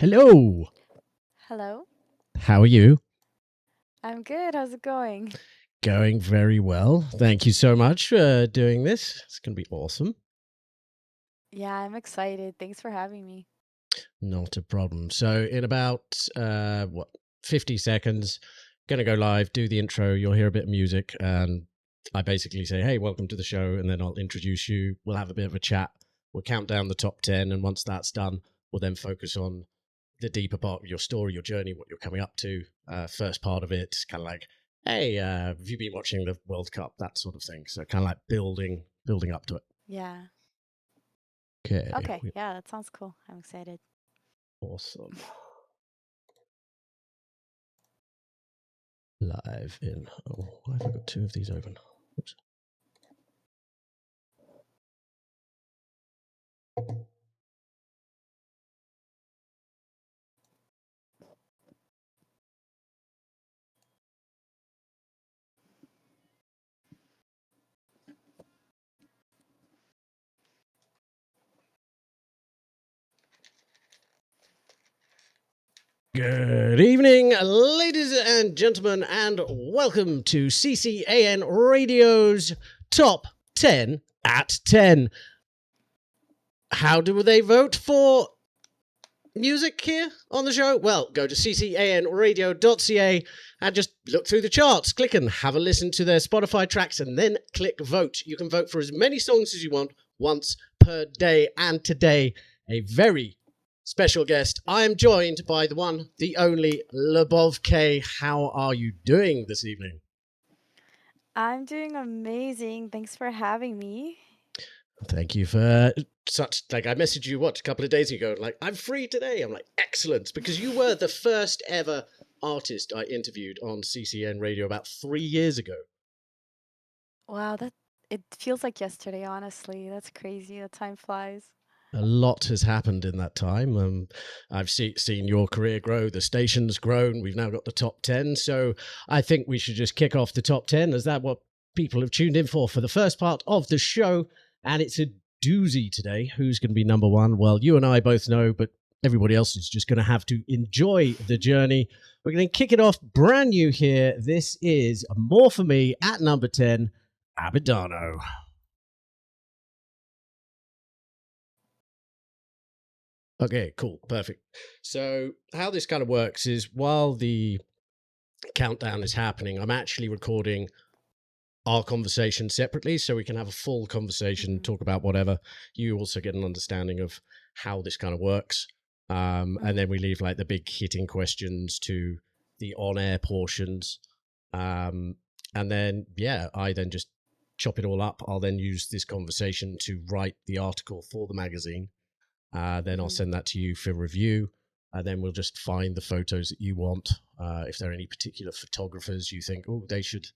Hello. Hello. How are you? I'm good. How's it going? Going very well. Thank you so much for doing this. It's going to be awesome. Yeah, I'm excited. Thanks for having me. Not a problem. So, in about 50 seconds, going to go live, do the intro. You'll hear a bit of music, and I basically say, "Hey, welcome to the show," and then I'll introduce you. We'll have a bit of a chat. We'll count down the top 10, and once that's done, we'll then focus on the deeper part of your story, your journey, what you're coming up to. First part of it, kind of like, "Hey, have you been watching the World Cup?" That sort of thing. So, kind of like building up to it. Yeah. Okay. Okay. Yeah, that sounds cool. I'm excited. Awesome. Live in. Oh, why have I got two of these open? Oops. Good evening, ladies and gentlemen, and welcome to CCAN Radio's Top 10 at 10. How do they vote for music here on the show? Well, go to ccanradio.ca and just look through the charts, click and have a listen to their Spotify tracks, and then click vote. You can vote for as many songs as you want once per day. And today, a very special guest. I am joined by the one, the only Lyubov Kay. How are you doing this evening? I'm doing amazing. Thanks for having me. Thank you for such, like, I messaged you, a couple of days ago, like, I'm free today. I'm like, excellent, because you were the first ever artist I interviewed on CCN Radio about 3 years ago. Wow, that it feels like yesterday, honestly. That's crazy. The time flies. A lot has happened in that time. I've seen your career grow. The station's grown. We've now got the top 10. So I think we should just kick off the top 10. Is that what people have tuned in for the first part of the show? And it's a doozy today. Who's going to be number one? Well, you and I both know, but everybody else is just going to have to enjoy the journey. We're going to kick it off brand new here. This is More For Me at number 10, Abidano. Okay, cool. Perfect. So, how this kind of works is while the countdown is happening, I'm actually recording our conversation separately so we can have a full conversation, talk about whatever. You also get an understanding of how this kind of works. And then we leave like the big hitting questions to the on air portions. And then, yeah, I then just chop it all up. I'll then use this conversation to write the article for the magazine. Then I'll send that to you for review. And then we'll just find the photos that you want. If there are any particular photographers you think, oh, they should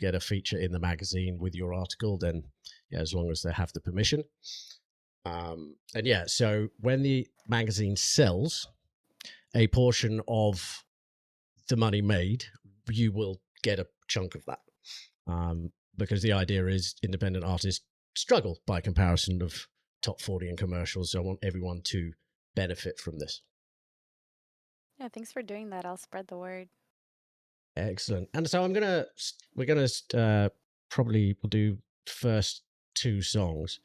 get a feature in the magazine with your article, then yeah, as long as they have the permission. And yeah, so when the magazine sells, a portion of the money made, you will get a chunk of that. Because the idea is independent artists struggle by comparison of top 40 and commercials. So I want everyone to benefit from this. Yeah, thanks for doing that. I'll spread the word. Excellent. And so we're gonna probably we'll do first two songs.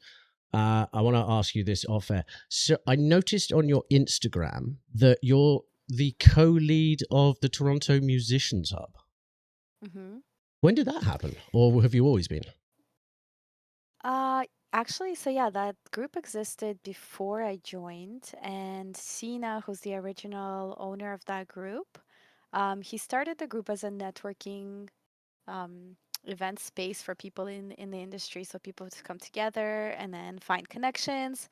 I want to ask you this off air. So I noticed on your Instagram that you're the co-lead of the Toronto Musicians Hub. When did that happen, or have you always been? Uh, Actually, so yeah, that group existed before I joined, and Sina, who's the original owner of that group, he started the group as a networking um, event space for people in the industry, so people to come together and then find connections,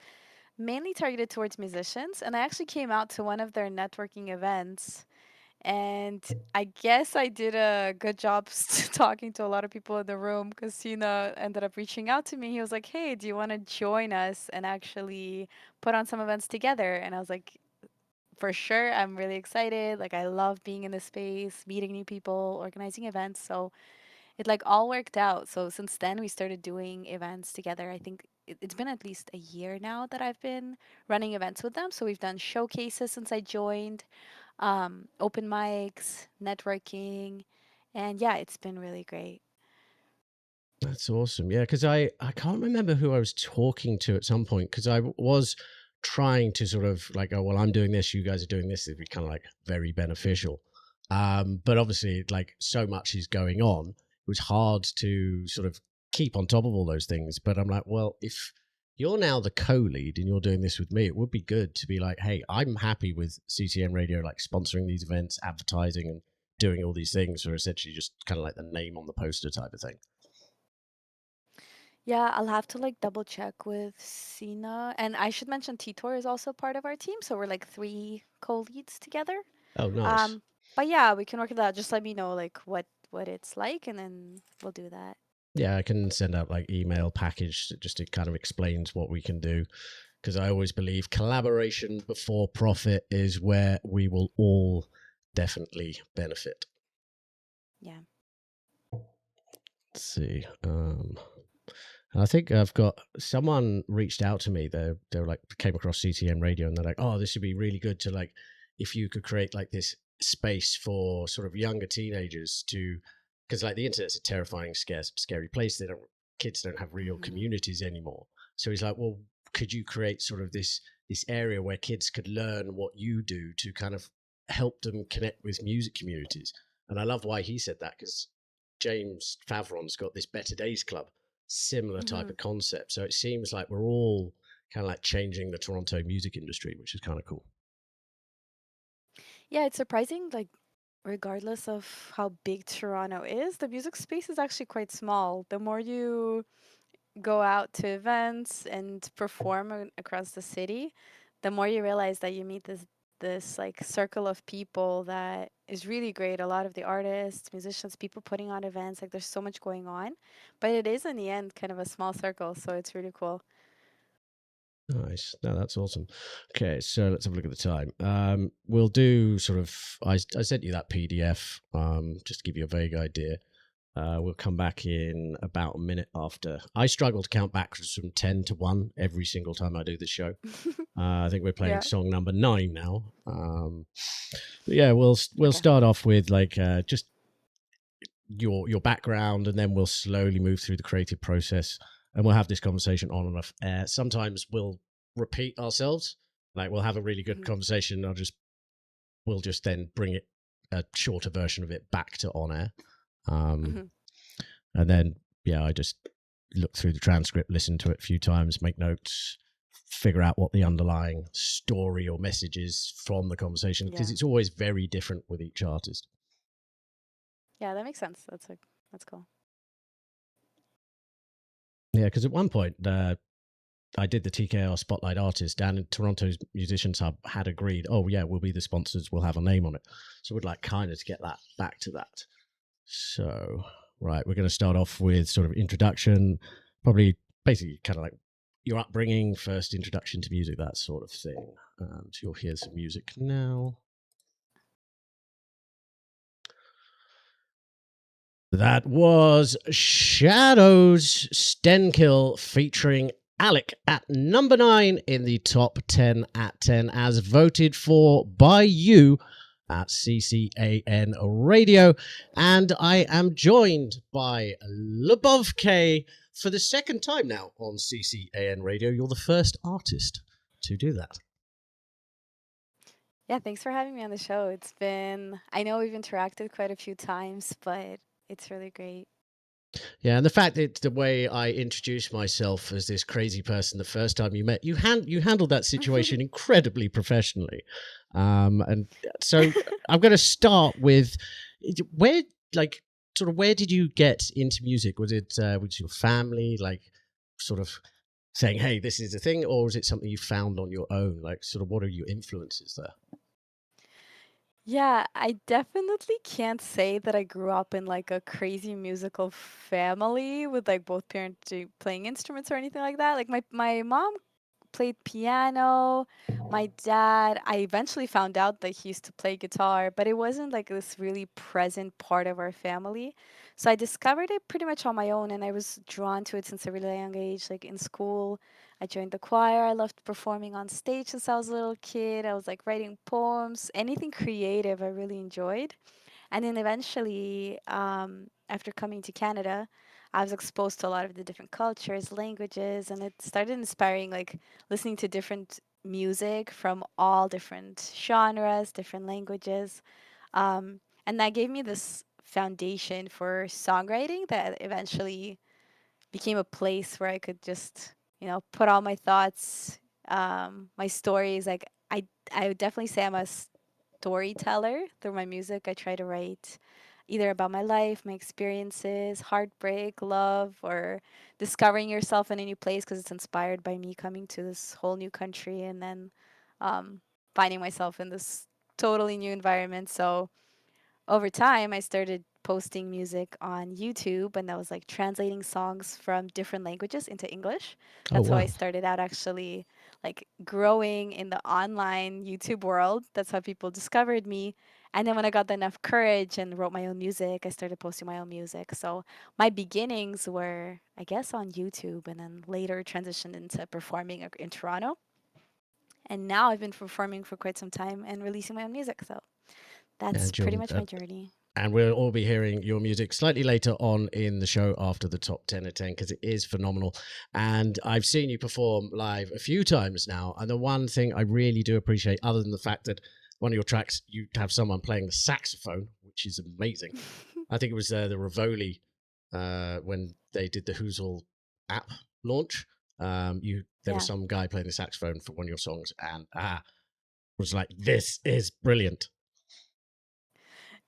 mainly targeted towards musicians. And I actually came out to one of their networking events, and I guess I did a good job talking to a lot of people in the room because Sina ended up reaching out to me. He was like, "Hey, do you want to join us and actually put on some events together?" And I was like, "For sure, I'm really excited. Like, I love being in this space, meeting new people, organizing events." So it like all worked out. So since then we started doing events together. I think it's been at least a year now that I've been running events with them. So we've done showcases since I joined, open mics, networking, and yeah, it's been really great. That's awesome. Yeah, because I can't remember who I was talking to at some point because was trying to sort of like, oh well, I'm doing this, you guys are doing this. It'd be kind of like very beneficial. But obviously, like so much is going on, it was hard to sort of keep on top of all those things. But I'm like, well, if you're now the co-lead and you're doing this with me, it would be good to be like, hey, I'm happy with CCN Radio, like sponsoring these events, advertising, and doing all these things for essentially just kind of like the name on the poster type of thing. Yeah, I'll have to like double check with Sina. And I should mention Titor is also part of our team, so we're like three co-leads together. Oh, nice. Um, but yeah, we can work it out. Just let me know like what it's like, and then we'll do that. Yeah, I can send out like email package that just it kind of explains what we can do because I always believe collaboration before profit is where we will all definitely benefit. Yeah. Let's see. I think I've got someone reached out to me. They're like came across CTN radio and they're like, oh, this would be really good to like if you could create like this space for sort of younger teenagers to because like the internet's a terrifying, scary place. Kids don't have real Hmm. communities anymore. So he's like, well, could you create sort of this area where kids could learn what you do to kind of help them connect with music communities? And I love why he said that because James Favron's got this Better Days Club, similar type Hmm. of concept. So it seems like we're all kind of like changing the Toronto music industry, which is kind of cool. Yeah, it's surprising. Like, regardless of how big Toronto is, the music space is actually quite small. The more you go out to events and perform across the city, the more you realize that you meet this like circle of people that is really great. A lot of the artists, musicians, people putting on events, like there's so much going on, but it is in the end kind of a small circle, so it's really cool. Nice. No, that's awesome. Okay, so let's have a look at the time. We'll do sort of. I sent you that PDF just to give you a vague idea. We'll come back in about a minute after. I struggle to count backwards from 10 to 1 every single time I do this show. I think we're playing Yeah. song number 9 now. But yeah, we'll Okay. start off with like just your background, and then we'll slowly move through the creative process, and we'll have this conversation on and off air. Sometimes we'll repeat ourselves, like we'll have a really good Hmm. conversation. We'll just then bring it a shorter version of it back to on air, um, Hmm. and then yeah, I just look through the transcript, listen to it a few times, make notes, figure out what the underlying story or message is from the conversation because Yeah. it's always very different with each artist. Yeah, that makes sense. That's cool. Yeah, because at one point I did the TKR Spotlight Artist down in Toronto's Musicians Hub had agreed, oh yeah, we'll be the sponsors, we'll have a name on it. So we'd like kind of to get that back to that. So right, we're going to start off with sort of introduction, probably basically kind of like your upbringing, first introduction to music, that sort of thing. So you'll hear some music now. That was Shadows Stenkill featuring Alec at number 9 in the top 10 at 10, as voted for by you at CCAN Radio. And I am joined by Lyubov Kay for the second time now on CCAN Radio. You're the first artist to do that. Yeah, thanks for having me on the show. I know we've interacted quite a few times, but it's really great. Yeah, and the fact that the way I introduced myself as this crazy person the first time you met, you handled that situation incredibly professionally. And so I'm going to start with where, like, sort of where did you get into music? Was your family like sort of saying, "Hey, this is the thing," or was it something you found on your own? Like, sort of, what are your influences there? Yeah, I definitely can't say that I grew up in like a crazy musical family with like both parents playing instruments or anything like that. Like my mom played piano. My dad, I eventually found out that he used to play guitar, but it wasn't like this really present part of our family. So I discovered it pretty much on my own, and I was drawn to it since a really young age. Like in school, I joined the choir. I loved performing on stage since I was a little kid. I was like writing poems, anything creative I really enjoyed. And then eventually, after coming to Canada, I was exposed to a lot of the different cultures, languages, and it started inspiring like listening to different music from all different genres, different languages. And that gave me this foundation for songwriting that eventually became a place where I could just, put all my thoughts, my stories. Like I would definitely say I'm a storyteller through my music. I try to write either about my life, my experiences, heartbreak, love, or discovering yourself in a new place because it's inspired by me coming to this whole new country and then um, finding myself in this totally new environment. So over time, I started posting music on YouTube, and that was like translating songs from different languages into English. Oh, That's how I wow. started out actually like growing in the online YouTube world. That's how people discovered me. And then when I got enough courage and wrote my own music, I started posting my own music. So my beginnings were, I guess, on YouTube and then later transitioned into performing in Toronto. And now I've been performing for quite some time and releasing my own music. So that's And pretty you'll much my journey. and we'll all be hearing your music slightly later on in the show after the top 10 at 10 because it is phenomenal. And I've seen you perform live a few times now. And the one thing I really do appreciate, other than the fact that one of your tracks, you have someone playing the saxophone, which is amazing. I think it was the Rivoli when they did the Hoozle app launch. There was Yeah. some guy playing the saxophone for one of your songs, and was like, "This is brilliant."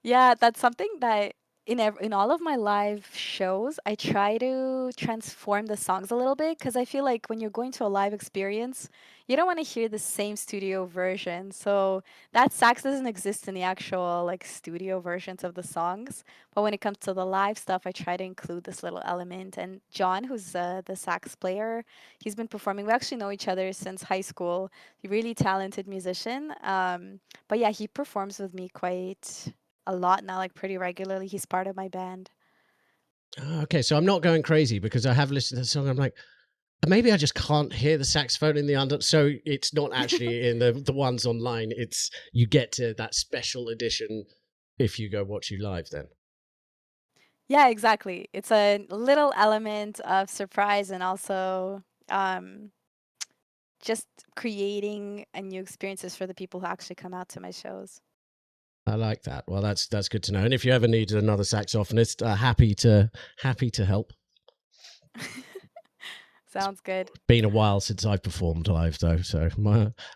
Yeah, that's something that in all of my live shows, I try to transform the songs a little bit because I feel like when you're going to a live experience, you don't want to hear the same studio version. So that sax doesn't exist in the actual like studio versions of the songs. But when it comes to the live stuff, I try to include this little element. And John, who's the sax player, he's been performing. We actually know each other since high school. He's a really talented musician. But yeah, he performs with me quite a lot now, like pretty regularly. He's part of my band. Okay, so I'm not going crazy because I have listened to the song. I'm like, maybe I just can't hear the saxophone in the under. So it's not actually in the ones online. It's you get to that special edition if you go watch you live. Then Yeah, exactly. It's a little element of surprise and also um, just creating a new experiences for the people who actually come out to my shows. I like that. Well, that's good to know. And if you ever need another saxophonist, happy to help. It's Sounds good. been a while since I've performed live though, so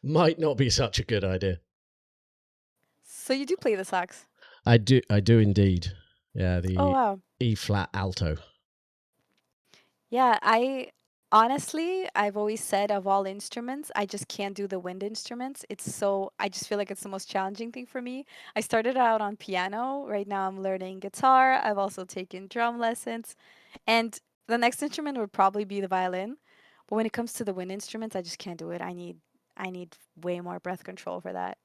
might not be such a good idea. So you do play the sax? I do indeed. Yeah, Oh the wow. E flat alto. Yeah, I honestly, I've always said of all instruments, I just can't do the wind instruments. I just feel like it's the most challenging thing for me. I started out on piano. Right now I'm learning guitar. I've also taken drum lessons. And the next instrument would probably be the violin. But when it comes to the wind instruments, I just can't do it. I need way more breath control for that.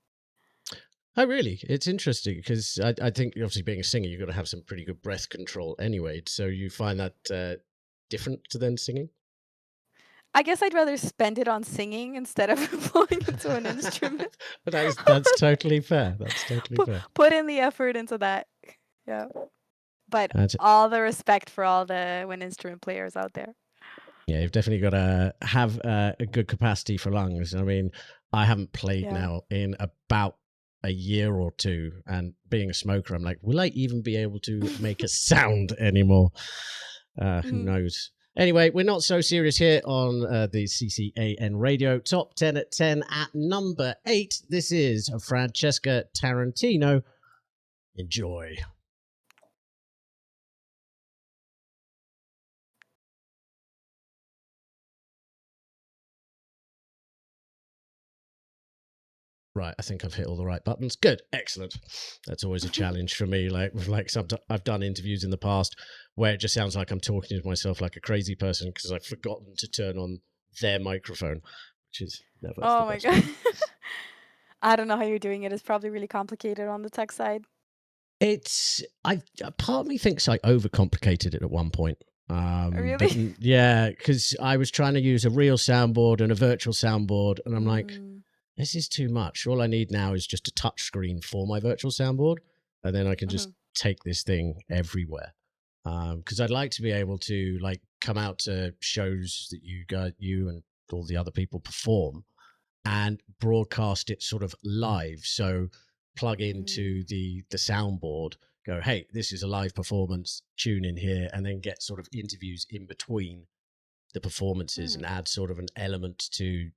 Oh, really? It's interesting because I think obviously being a singer, you've got to have some pretty good breath control anyway. So you find that different to then singing? I guess I'd rather spend it on singing instead of blowing into an instrument. But that's totally fair. That's totally put fair. put in the effort into that. Yeah. But That's, all the respect for all the wind instrument players out there. yeah, you've definitely got to have a good capacity for lungs. I mean, I haven't played Yeah. now in about a year or two, and being a smoker, I'm like, will I even be able to make a sound anymore? Who Mhm. knows? Anyway, we're not so serious here on the CCAN radio. Top 10 at 10 at number 8. This is Francesca Tarantino. Enjoy. Right, I think I've hit all the right buttons. Good, excellent. That's always a challenge for me. Like sometimes I've done interviews in the past where it just sounds like I'm talking to myself like a crazy person because I've forgotten to turn on their microphone, which is never the Oh my best way. god. I don't know how you're doing it. It's probably really complicated on the tech side. It's I part of me thinks I overcomplicated it at one point. Really? Yeah, because I was trying to use a real soundboard and a virtual soundboard, and I'm like, Mm, this is too much. All I need now is just a touch screen for my virtual soundboard, and then I can just mhm, take this thing everywhere. Because I'd like to be able to like come out to shows that you and all the other people perform, and broadcast it sort of live. So plug mm, into the soundboard, go, hey, this is a live performance, tune in here, and then get sort of interviews in between the performances and mm. add sort of an element to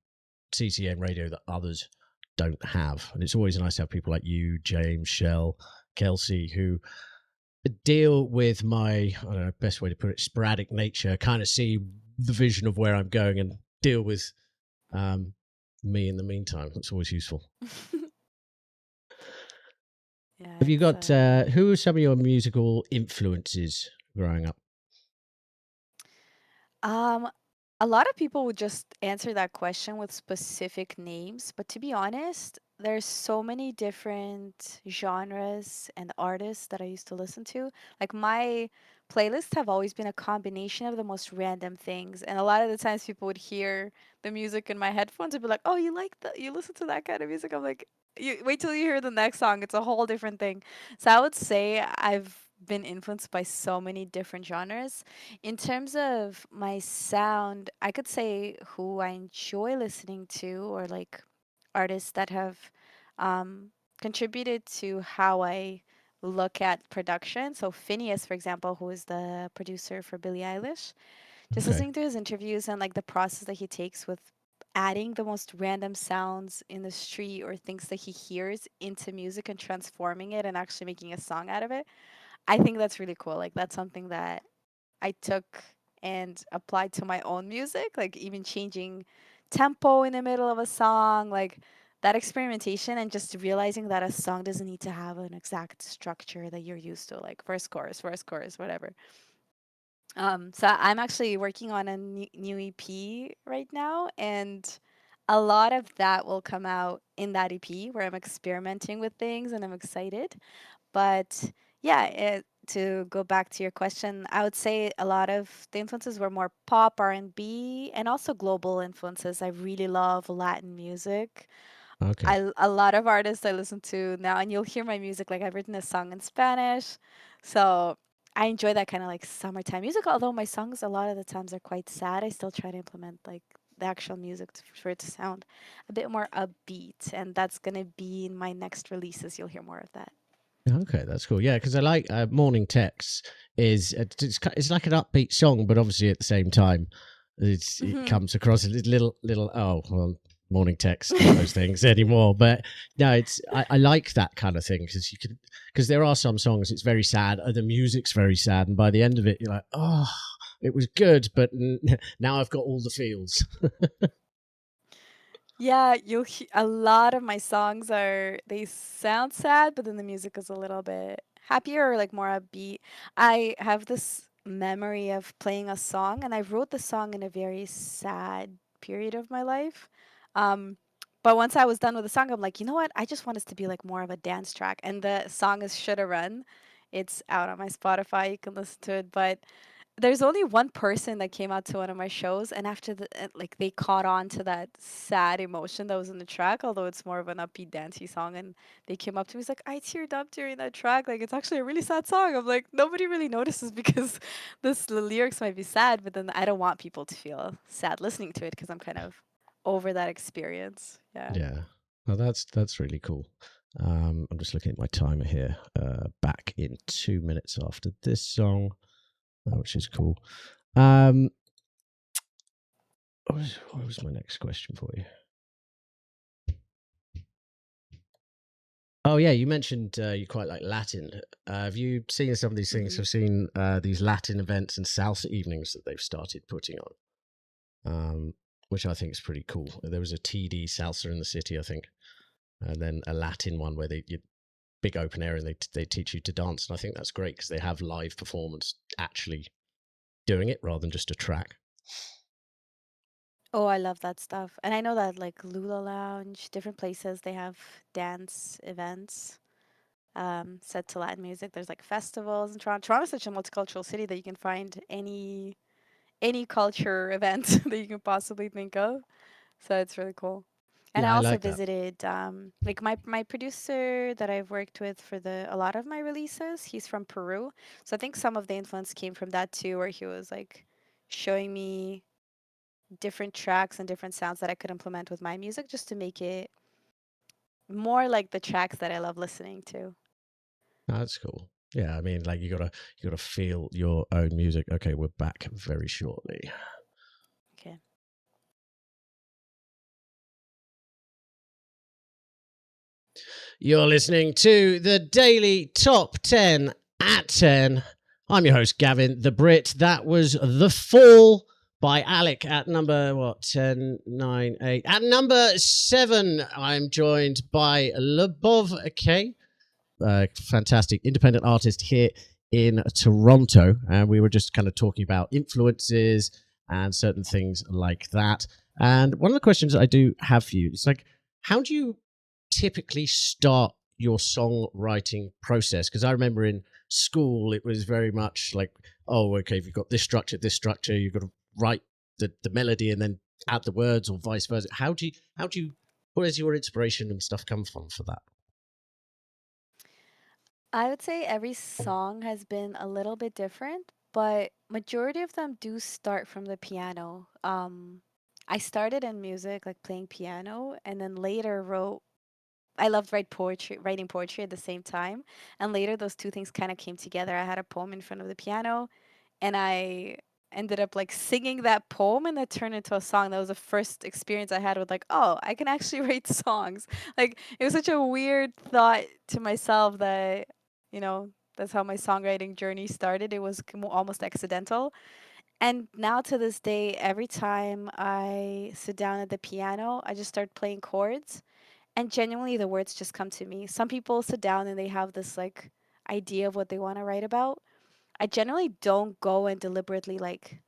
CCN radio that others don't have. And it's always nice to have people like you, James, Shell, Kelsey, who deal with my, I don't know, best way to put it, sporadic nature, kind of see the vision of where I'm going and deal with um, me in the meantime. That's always useful. Yeah, Have you it's got, who are some of your musical influences growing up? um a lot of people would just answer that question with specific names, but to be honest, there's so many different genres and artists that I used to listen to. Like my playlists have always been a combination of the most random things, and a lot of the times people would hear the music in my headphones and be like, "Oh, you like that? You listen to that kind of music?" I'm like, "You wait till you hear the next song; it's a whole different thing." So I would say I've been influenced by so many different genres. In terms of my sound, I could say who I enjoy listening to, or like artists that have um, contributed to how I look at production. So Phineas, for example, who is the producer for Billie Eilish, just Okay. listening to his interviews and like the process that he takes with adding the most random sounds in the street or things that he hears into music and transforming it and actually making a song out of it. I think that's really cool. Like that's something that I took and applied to my own music, like even changing tempo in the middle of a song, like that experimentation and just realizing that a song doesn't need to have an exact structure that you're used to, like first chorus, whatever. So I'm actually working on a new EP right now, and a lot of that will come out in that EP where I'm experimenting with things and I'm excited. But yeah, to go back to your question, I would say a lot of the influences were more pop, R&B, and also global influences. I really love Latin music. Okay. A lot of artists I listen to now, and you'll hear my music like I've written a song in Spanish, so I enjoy that kind of like summertime music. Although my songs a lot of the times are quite sad, I still try to implement like the actual music for it to sound a bit more upbeat, and that's gonna be in my next releases. You'll hear more of that. Okay, that's cool. Yeah, because I like Morning Texts is it's like an upbeat song, but obviously at the same time, it Hmm. comes across a little. Oh well, Morning Text does those things anymore, but no, I like that kind of thing because you can because there are some songs it's very sad, the music's very sad, and by the end of it, you're like, oh, it was good, but now I've got all the feels. Yeah, a lot of my songs are they sound sad, but then the music is a little bit happier or like more upbeat. I have this memory of playing a song, and I wrote the song in a very sad period of my life. Um, but once I was done with the song, I'm like, you know what? I just want this to be like more of a dance track. And the song is Shoulda Run. It's out on my Spotify. You can listen to it, but there's only one person that came out to one of my shows, and after like they caught on to that sad emotion that was in the track, although it's more of an upbeat dancey song, and they came up to me, it's like, I teared up during that track, like it's actually a really sad song. I'm like, nobody really notices because the lyrics might be sad, but then I don't want people to feel sad listening to it because I'm kind of over that experience. Yeah. Yeah, well, that's really cool. I'm just looking at my timer here. Back in 2 minutes after this song, which is cool. Um, what was my next question for you? Oh yeah, you mentioned you quite like Latin. Have you seen some of these things? Hmm. I've seen these Latin events and salsa evenings that they've started putting on, which I think is pretty cool. There was a TD salsa in the city, I think, and then a Latin one where you big open area and they teach you to dance, and I think that's great because they have live performance actually doing it rather than just a track. Oh, I love that stuff. And I know that like Lula Lounge, different places, they have dance events set to Latin music. There's like festivals in Toronto. Toronto's such a multicultural city that you can find any culture event that you can possibly think of. So it's really cool. And I Yeah, I also like that. visited like my producer that I've worked with for the a lot of my releases, he's from Peru. So I think some of the influence came from that too, where he was like showing me different tracks and different sounds that I could implement with my music just to make it more like the tracks that I love listening to. That's cool. Yeah, I mean, like you gotta feel your own music. Okay, we're back very shortly. Okay. You're listening to the Daily Top 10 at 10. I'm your host, Gavin the Brit. That was The Fall by Alec at number, what, 10, 9, 8. At number 7, I'm joined by Lyubov Kay, a fantastic independent artist here in Toronto. And we were just kind of talking about influences and certain things like that. And one of the questions I do have for you is like, how do you typically start your songwriting process? Because I remember in school, it was very much like, oh, okay, if you've got this structure, you've got to write the melody and then add the words or vice versa. Where does your inspiration and stuff come from for that? I would say every song has been a little bit different, but majority of them do start from the piano. I started in music, like playing piano, and then later wrote. I loved writing poetry at the same time, and later those two things kind of came together. I had a poem in front of the piano, and I ended up like singing that poem, and that turned into a song. That was the first experience I had with like, oh, I can actually write songs. Like it was such a weird thought to myself that, you know, that's how my songwriting journey started. It was almost accidental. And now to this day, every time I sit down at the piano, I just start playing chords, and genuinely the words just come to me. Some people sit down and they have this like idea of what they want to write about. I generally don't go and deliberately like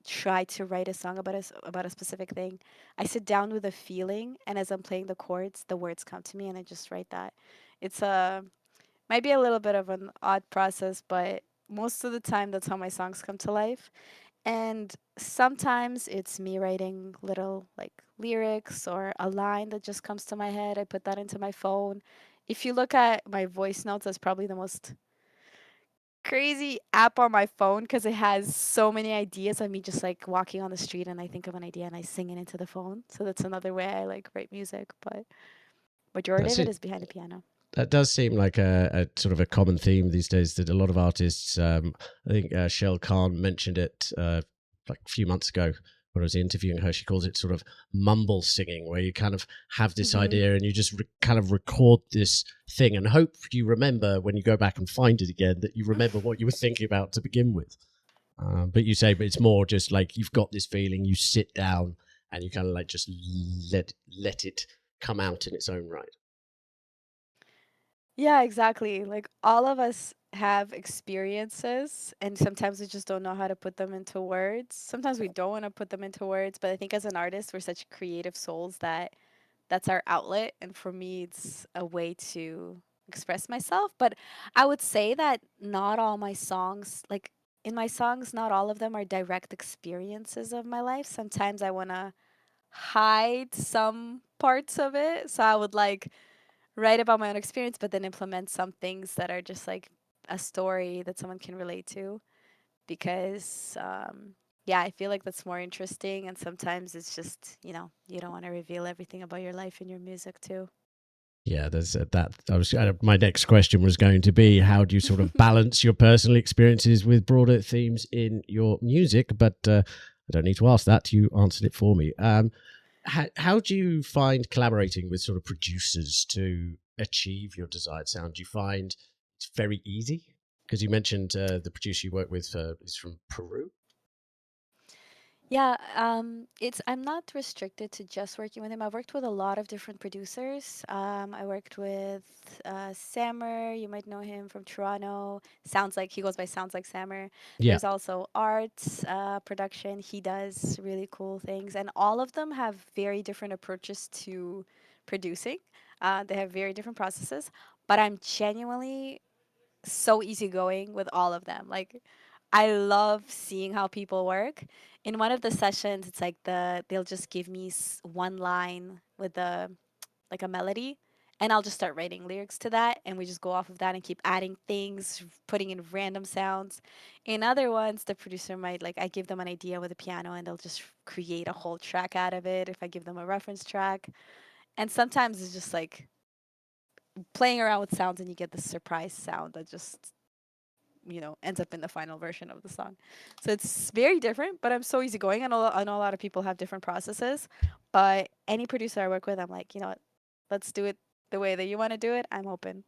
try to write a song about about a specific thing. I sit down with a feeling, and as I'm playing the chords, the words come to me, and I just write that. It's a might be a little bit of an odd process, but most of the time that's how my songs come to life. And sometimes it's me writing little like lyrics or a line that just comes to my head. I put that into my phone. If you look at my voice notes, that's probably the most crazy app on my phone because it has so many ideas of me just like walking on the street and I think of an idea and I sing it into the phone. So that's another way I like write music, but majority That's of it it. is behind the piano. That does seem like a sort of a common theme these days that a lot of artists, I think Shell Khan mentioned it like a few months ago when I was interviewing her. She calls it sort of mumble singing, where you kind of have this Hmm. idea and you just kind of record this thing and hope you remember when you go back and find it again that you remember what you were thinking about to begin with. But you say, but it's more just like you've got this feeling, you sit down and you kind of like just let it come out in its own right. Yeah, exactly. Like all of us have experiences and sometimes we just don't know how to put them into words. Sometimes we don't want to put them into words, but I think as an artist, we're such creative souls that that's our outlet, and for me it's a way to express myself. But I would say that not all my songs, like in my songs, not all of them are direct experiences of my life. Sometimes I want to hide some parts of it. So I would like write about my own experience, but then implement some things that are just like a story that someone can relate to. Because, yeah, I feel like that's more interesting. And sometimes it's just, you don't want to reveal everything about your life in your music too. Yeah, there's that. I was my next question was going to be how do you sort of balance your personal experiences with broader themes in your music? But I don't need to ask that. You answered it for me. How do you find collaborating with sort of producers to achieve your desired sound? Do you find it's very easy? Because you mentioned the producer you work with is from Peru. Yeah, it's I'm not restricted to just working with him. I've worked with a lot of different producers. I worked with Sammer. You might know him from Toronto. Sounds like he goes by Sounds like Sammer. Yeah. There's also Arts production. He does really cool things, and all of them have very different approaches to producing. They have very different processes, but I'm genuinely so easygoing with all of them. Like, I love seeing how people work. In one of the sessions, it's like they'll just give me one line with the like a melody, and I'll just start writing lyrics to that, and we just go off of that and keep adding things, putting in random sounds. In other ones, the producer might like I give them an idea with a piano, and they'll just create a whole track out of it if I give them a reference track. And sometimes it's just like playing around with sounds, and you get the surprise sound that just ends up in the final version of the song. So it's very different, but I'm so easygoing. I know a lot of people have different processes, but any producer I work with, I'm like, you know what, let's do it the way that you want to do it. I'm open.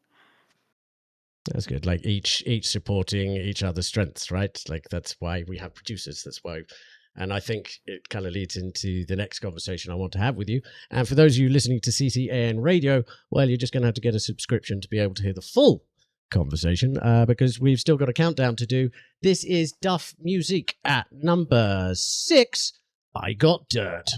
That's good. Like each supporting each other's strengths, right? Like that's why we have producers. That's why, and I think it kind of leads into the next conversation I want to have with you. And for those of you listening to CCAN Radio, well, you're just going to have to get a subscription to be able to hear the full conversation because we've still got a countdown to do. This is Duff Music at number 6. I Got Dirt.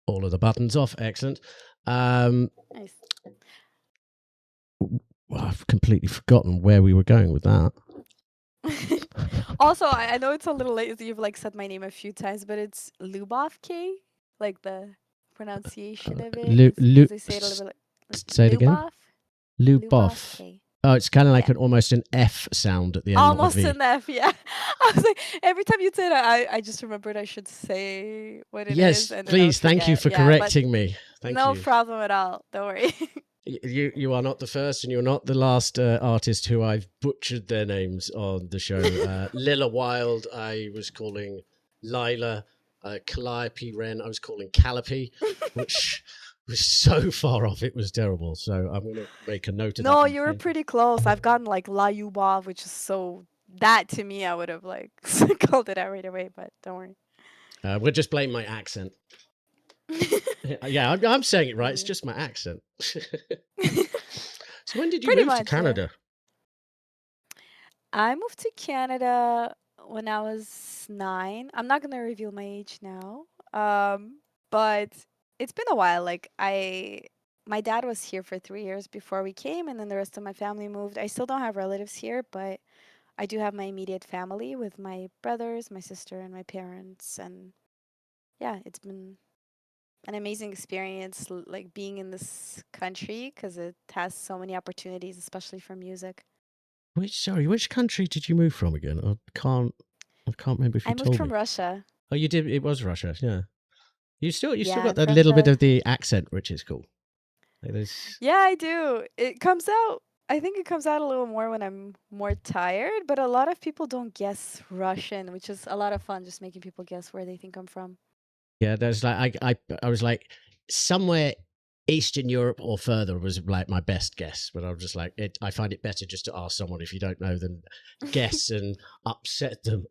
All of the buttons off. Excellent. Nice. Well, I've completely forgotten where we were going with that. Also, I know it's a little late. You've like said my name a few times, but it's Lyubov Kay. Like the pronunciation of it Lu, is Lu, because they say it a little bit like say it again. Lyubov. Lyubov Lyubov. Kay. Oh, it's kind of like Yeah. almost an F sound at the end, not a Almost V. an F, yeah. I was like, every time you say that, I just remembered I should say what it is, Yes, and then I would please. Thank you forget. for Yeah, but correcting me. Thank no you. problem at all. Don't worry. You are not the first, and you're not the last artist who I've butchered their names on the show. Lila Wild, I was calling Lila. Calliope Wren, I was calling Calliope, which was so far off. It was terrible. So I'm going to make a note of that. No, you were pretty close. I've gotten like Lyubov, which is so that to me, I would have like called it out right away. But don't worry. We'll just blame my accent. Yeah, I'm saying it right. It's Yeah. just my accent. So when did you Pretty move to much, yeah. Canada? I moved to Canada when I was 9. I'm not gonna reveal my age now. But it's been a while. My dad was here for 3 years before we came, and then the rest of my family moved. I still don't have relatives here, but I do have my immediate family with my brothers, my sister, and my parents. And yeah, it's been an amazing experience, like being in this country because it has so many opportunities, especially for music. Which country did you move from again? I can't remember if I you moved told from me. Russia. Oh, you did. It was Russia. Yeah. You still Yeah, got I'm that from little bit the. of the accent, which is cool. Like there's Yeah, I do. It comes out. I think it comes out a little more when I'm more tired, but a lot of people don't guess Russian, which is a lot of fun, just making people guess where they think I'm from. yeah. There's like I was like somewhere Eastern Europe or further was like my best guess, but I'm just like I find it better just to ask someone if you don't know than guess and upset them.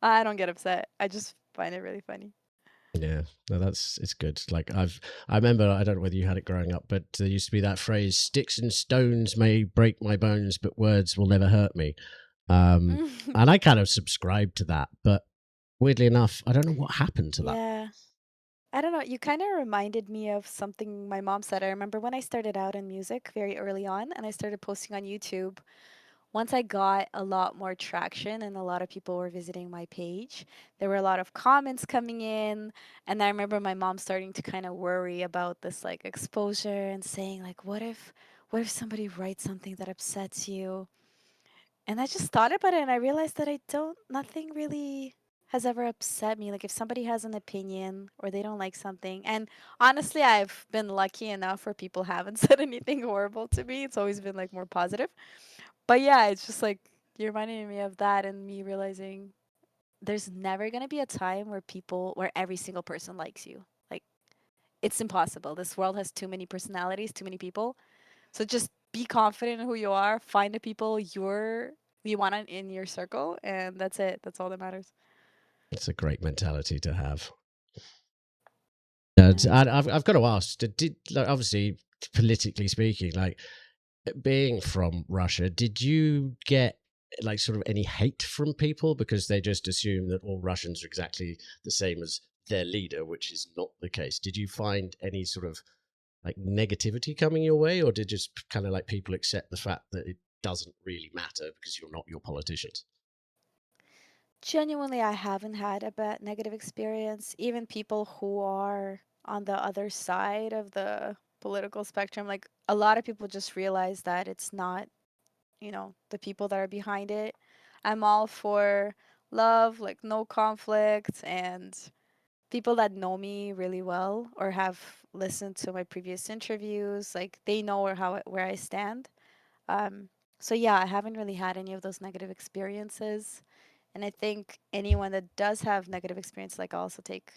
I don't get upset. I just find it really funny. Yeah, no, it's good. Like I remember, I don't know whether you had it growing up, but there used to be that phrase: "Sticks and stones may break my bones, but words will never hurt me." And I kind of subscribed to that, but weirdly enough, I don't know what happened to that. Yeah. I don't know. You kind of reminded me of something my mom said. I remember when I started out in music very early on and I started posting on YouTube. Once I got a lot more traction and a lot of people were visiting my page, there were a lot of comments coming in. And I remember my mom starting to kind of worry about this like exposure and saying like, what if somebody writes something that upsets you? And I just thought about it and I realized that nothing really has ever upset me. Like if somebody has an opinion or they don't like something. And honestly, I've been lucky enough where people haven't said anything horrible to me. It's always been like more positive. But yeah, it's just like you're reminding me of that and me realizing there's never going to be a time where every single person likes you. Like it's impossible. This world has too many personalities, too many people. So just be confident in who you are. Find the people you want in your circle, and that's it. That's all that matters. It's a great mentality to have. Yeah. I've got to ask, like, obviously, politically speaking, like, being from Russia, did you get like sort of any hate from people because they just assume that all Russians are exactly the same as their leader, which is not the case? Did you find any sort of like negativity coming your way, or did just kind of like people accept the fact that it doesn't really matter because you're not your politicians? Genuinely, I haven't had a bad negative experience. Even people who are on the other side of the political spectrum, like a lot of people just realize that it's not, the people that are behind it. I'm all for love, like no conflict, and people that know me really well or have listened to my previous interviews, like they know where I stand. Um, so yeah, I haven't really had any of those negative experiences. And I think anyone that does have negative experience, like also take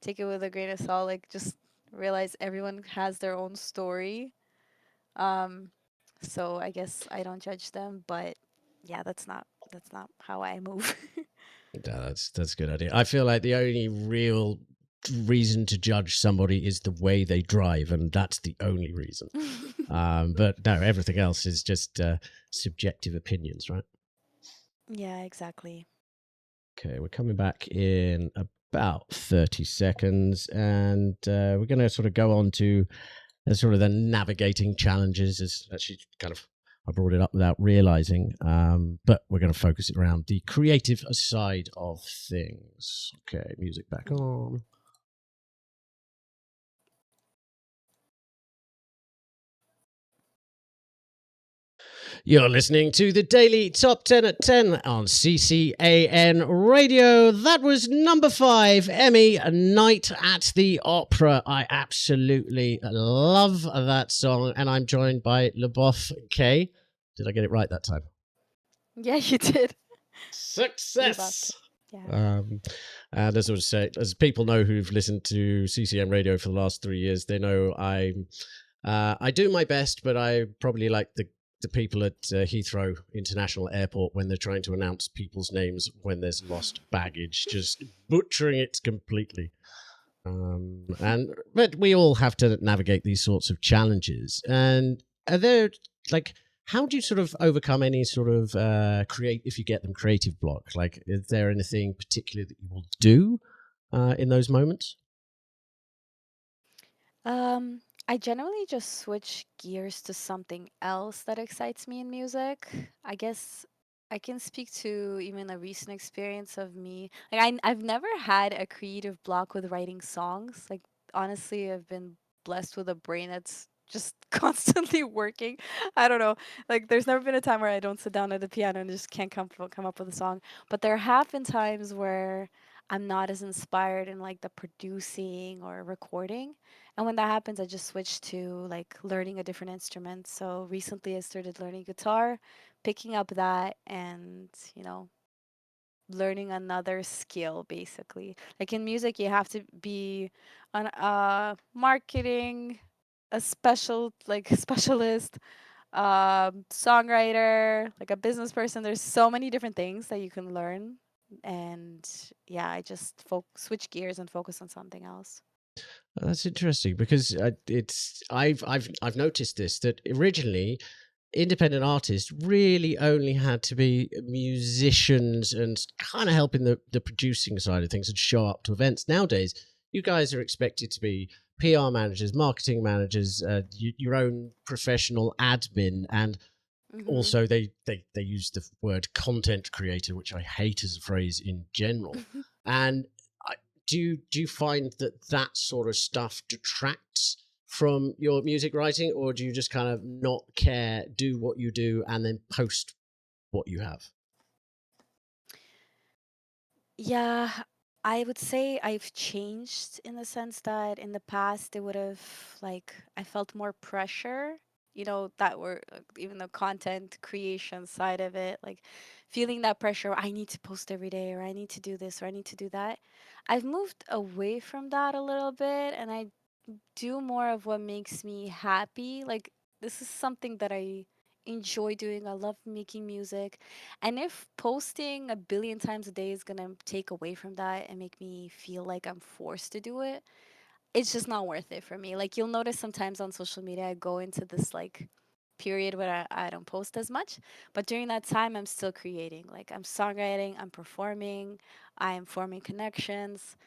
it with a grain of salt. Like just realize everyone has their own story. Um, so I guess I don't judge them, but yeah, that's not how I move. Yeah, that's a good idea. I feel like the only real reason to judge somebody is the way they drive, and that's the only reason. But no, everything else is just subjective opinions, right? Yeah, exactly. Okay, we're coming back in about 30 seconds, and we're going to sort of go on to sort of the navigating challenges. As actually kind of I brought it up without realizing, but we're going to focus it around the creative side of things. Okay, music back Mm. on. You're listening to the Daily Top 10 at 10 on CCAN Radio. That was number 5, Emmy, A Night at the Opera. I absolutely love that song, and I'm joined by Lyubov Kay. Did I get it right that time? Yeah, you did. Lyubov Success! Kay. Yeah. Um, and as I was saying, as people know who've listened to CCM radio for the last 3 years, they know I do my best, but I probably like the people at Heathrow International Airport when they're trying to announce people's names when there's lost baggage, just butchering it completely. And but we all have to navigate these sorts of challenges. And are there like how do you sort of overcome any sort of create if you get them creative block? Like, is there anything particular that you will do in those moments? I generally just switch gears to something else that excites me in music. I guess I can speak to even a recent experience of me. Like I've never had a creative block with writing songs. Like honestly, I've been blessed with a brain that's just constantly working. I don't know. Like there's never been a time where I don't sit down at the piano and just can't come up with a song. But there have been times where I'm not as inspired in like the producing or recording. And when that happens, I just switch to like learning a different instrument. So recently I started learning guitar, picking up that and, learning another skill basically. Like in music, you have to be an marketing, a specialist, songwriter, like a business person. There's so many different things that you can learn. And yeah, I just switch gears and focus on something else. That's interesting because I've noticed this that originally independent artists really only had to be musicians and kind of helping the producing side of things and show up to events. Nowadays, you guys are expected to be PR managers, marketing managers, your own professional admin, and Hmm. also they use the word content creator, which I hate as a phrase in general. And do you find that that sort of stuff detracts from your music writing, or do you just kind of not care, do what you do, and then post what you have? Yeah, I would say I've changed in the sense that in the past it would have like I felt more pressure, that were even the content creation side of it, like feeling that pressure, I need to post every day or I need to do this or I need to do that. I've moved away from that a little bit and I do more of what makes me happy. Like, this is something that I enjoy doing. I love making music. And if posting a billion times a day is gonna take away from that and make me feel like I'm forced to do it, it's just not worth it for me. Like, you'll notice sometimes on social media, I go into this like period where I don't post as much. But during that time, I'm still creating. Like, I'm songwriting, I'm performing, I'm forming connections.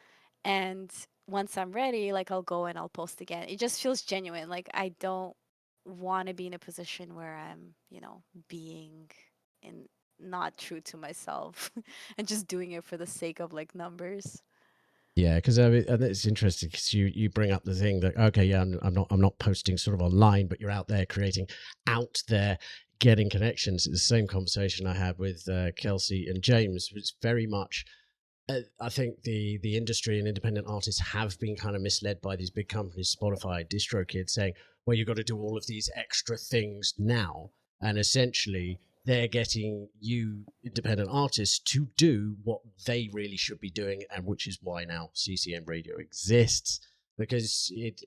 And once I'm ready, like, I'll go and I'll post again. It just feels genuine. Like, I don't want to be in a position where I'm, being in not true to myself and just doing it for the sake of like numbers. Yeah, because I mean, and it's interesting because you bring up the thing that okay, yeah, I'm not posting sort of online, but you're out there creating, out there getting connections. It's the same conversation I had with Kelsey and James. It's very much I think the industry and independent artists have been kind of misled by these big companies, Spotify, DistroKid, saying, "Well, you've got to do all of these extra things now," and essentially they're getting you independent artists to do what they really should be doing, and which is why now CCM Radio exists because it.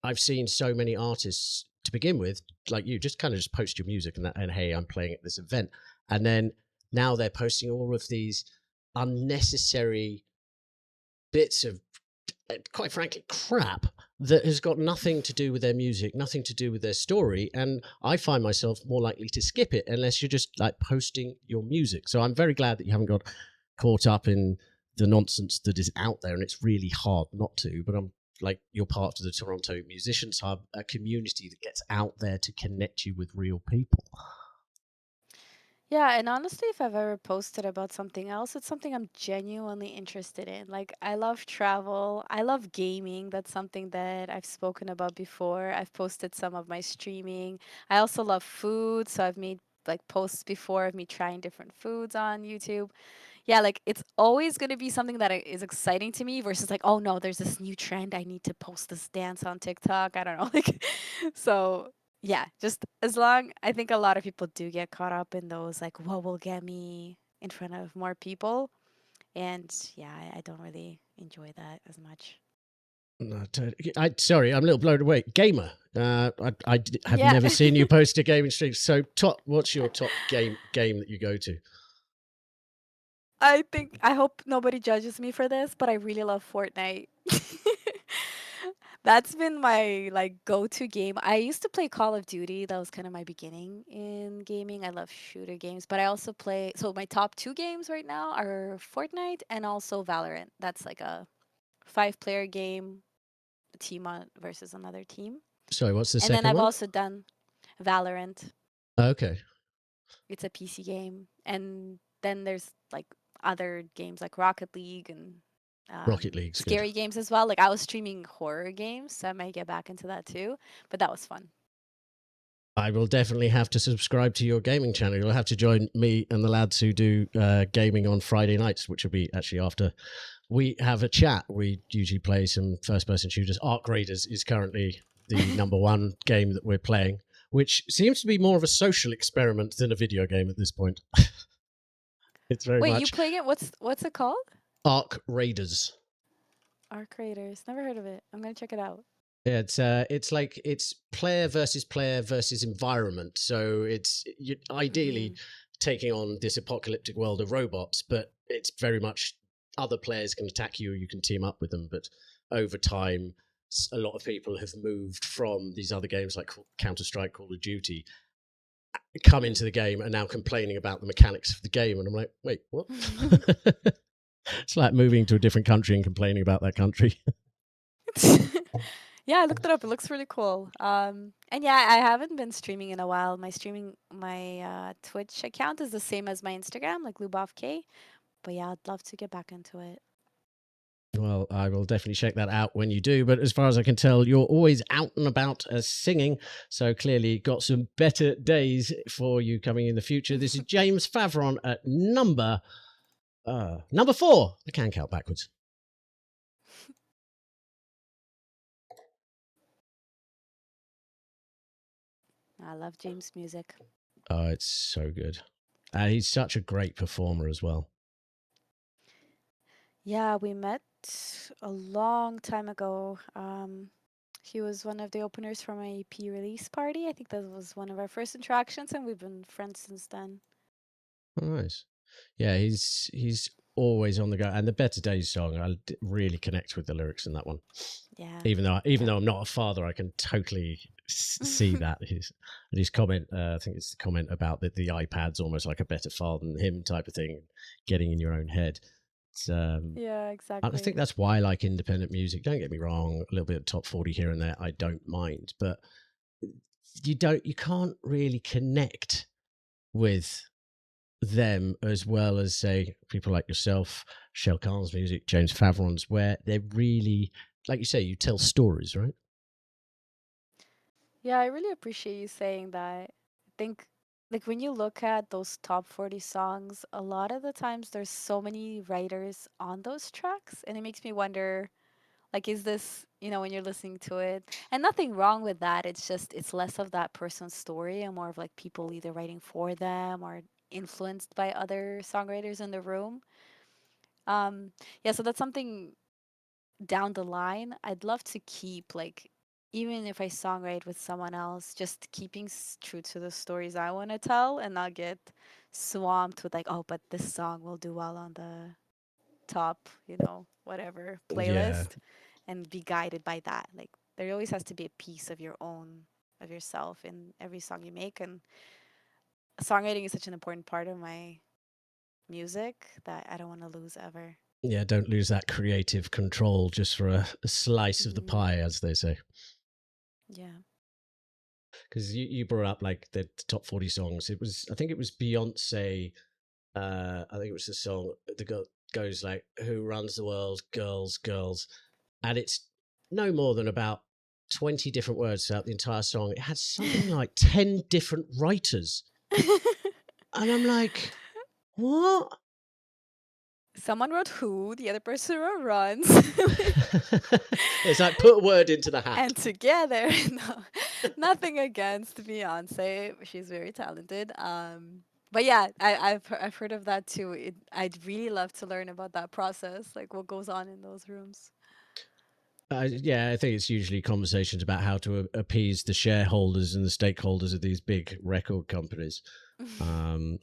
I've seen so many artists to begin with, like you, just kind of just post your music and hey, I'm playing at this event, and then now they're posting all of these unnecessary bits of, quite frankly, crap that has got nothing to do with their music, nothing to do with their story. And I find myself more likely to skip it unless you're just like posting your music. So I'm very glad that you haven't got caught up in the nonsense that is out there. And it's really hard not to, but I'm like, you're part of the Toronto Musicians Hub, a community that gets out there to connect you with real people. Yeah, and honestly, if I've ever posted about something else, it's something I'm genuinely interested in. Like, I love travel, I love gaming. That's something that I've spoken about before. I've posted some of my streaming. I also love food, so I've made like posts before of me trying different foods on YouTube. Yeah, like, it's always going to be something that is exciting to me versus like, oh no, there's this new trend. I need to post this dance on TikTok. I don't know. Like, so yeah, just as long, I think a lot of people do get caught up in those, like, what will get me in front of more people. And yeah, I don't really enjoy that as much. No, sorry, I'm a little blown away. Gamer. Have Yeah. never seen you post a gaming stream. So, what's your top game that you go to? I hope nobody judges me for this, but I really love Fortnite. That's been my like go-to game. I used to play Call of Duty. That was kind of my beginning in gaming. I love shooter games, but I also play, so my top two games right now are Fortnite and also Valorant. That's like a five-player game, a team versus another team. Sorry, what's the And then second I've one? also done Valorant. Okay, It's a PC game. And then there's like other games like Rocket League and Rocket League's good. scary games as well. Like, I was streaming horror games, so I might get back into that too. But that was fun. I will definitely have to subscribe to your gaming channel. You'll have to join me and the lads who do gaming on Friday nights, which will be actually after we have a chat. We usually play some first-person shooters. Arc Raiders is currently the number one game that we're playing, which seems to be more of a social experiment than a video game at this point. It's very Wait, you much playing it? What's it called? Arc Raiders. Arc Raiders. Never heard of it. I'm gonna check it out. Yeah, it's like it's player versus environment. So it's you ideally Mm. taking on this apocalyptic world of robots, but it's very much other players can attack you. You can team up with them, but over time, a lot of people have moved from these other games like Counter Strike, Call of Duty, come into the game and now complaining about the mechanics of the game. And I'm like, wait, what? It's like moving to a different country and complaining about that country. Yeah, I looked it up. It looks really cool. And yeah, I haven't been streaming in a while. My Twitch account is the same as my Instagram, like Lyubov Kay. But yeah, I'd love to get back into it. Well, I will definitely check that out when you do. But as far as I can tell, you're always out and about singing. So clearly, got some better days for you coming in the future. This is James Favron at number 4. I can count backwards. I love James' music. Oh, it's so good. He's such a great performer as well. Yeah, we met a long time ago. He was one of the openers for my EP release party. I think that was one of our first interactions, and we've been friends since then. Oh, nice. Yeah, he's always on the go. And the Better Days song, really connect with the lyrics in that one. Yeah. Even though I'm not a father, I can totally see that. His comment, I think it's the comment about that the iPad's almost like a better father than him type of thing, getting in your own head. It's, Yeah, I think exactly. that's why I like independent music. Don't get me wrong, a little bit of top 40 here and there, I don't mind, but you can't really connect with them as well as, say, people like yourself, Shel Khan's music, James Favron's, where they're really, like you say, you tell stories, right? Yeah, I really appreciate you saying that. I think like when you look at those top 40 songs, a lot of the times there's so many writers on those tracks, and it makes me wonder, like, is this, when you're listening to it, and nothing wrong with that, it's just it's less of that person's story and more of like people either writing for them or influenced by other songwriters in the room. Um yeah, so that's something down the line I'd love to keep, like, even if I songwrite with someone else, just keeping true to the stories I want to tell and not get swamped with like, oh, but this song will do well on the top, whatever Yeah. playlist, and be guided by that. Like, there always has to be a piece of your own, of yourself in every song you make. And songwriting is such an important part of my music that I don't want to lose ever. Yeah, don't lose that creative control just for a slice of the Hmm. pie, as they say. Yeah. Because you brought up like the top 40 songs. I think it was Beyonce. I think it was the song that goes like, "Who runs the world? Girls, girls," and it's no more than about 20 different words throughout the entire song. It had something like 10 different writers, and I'm like, what? Someone wrote who, the other person wrote runs. It's like put a word into the hat. And together, no, nothing against Beyonce. She's very talented. But yeah, I've heard of that too. I'd really love to learn about that process, like what goes on in those rooms. Yeah, I think it's usually conversations about how to appease the shareholders and the stakeholders of these big record companies. And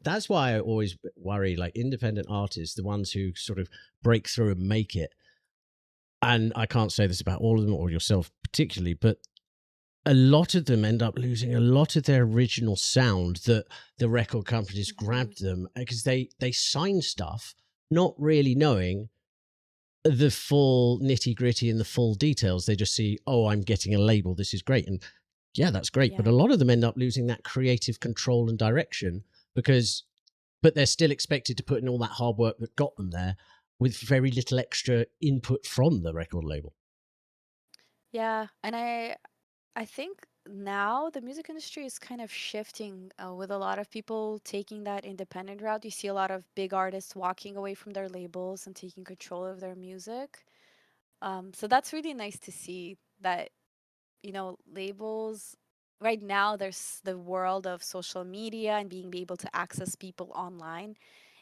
that's why I always worry, like independent artists, the ones who sort of break through and make it. And I can't say this about all of them or yourself particularly, but a lot of them end up losing a lot of their original sound that the record companies Hmm. grabbed them because they sign stuff not really knowing the full nitty gritty and the full details. They just see, oh, I'm getting a label. This is great. And yeah, that's great. But Yeah. a lot of them end up losing that creative control and direction but they're still expected to put in all that hard work that got them there with very little extra input from the record label. Yeah, and I think now the music industry is kind of shifting, with a lot of people taking that independent route. You see a lot of big artists walking away from their labels and taking control of their music. So that's really nice to see that, labels right now, there's the world of social media and being able to access people online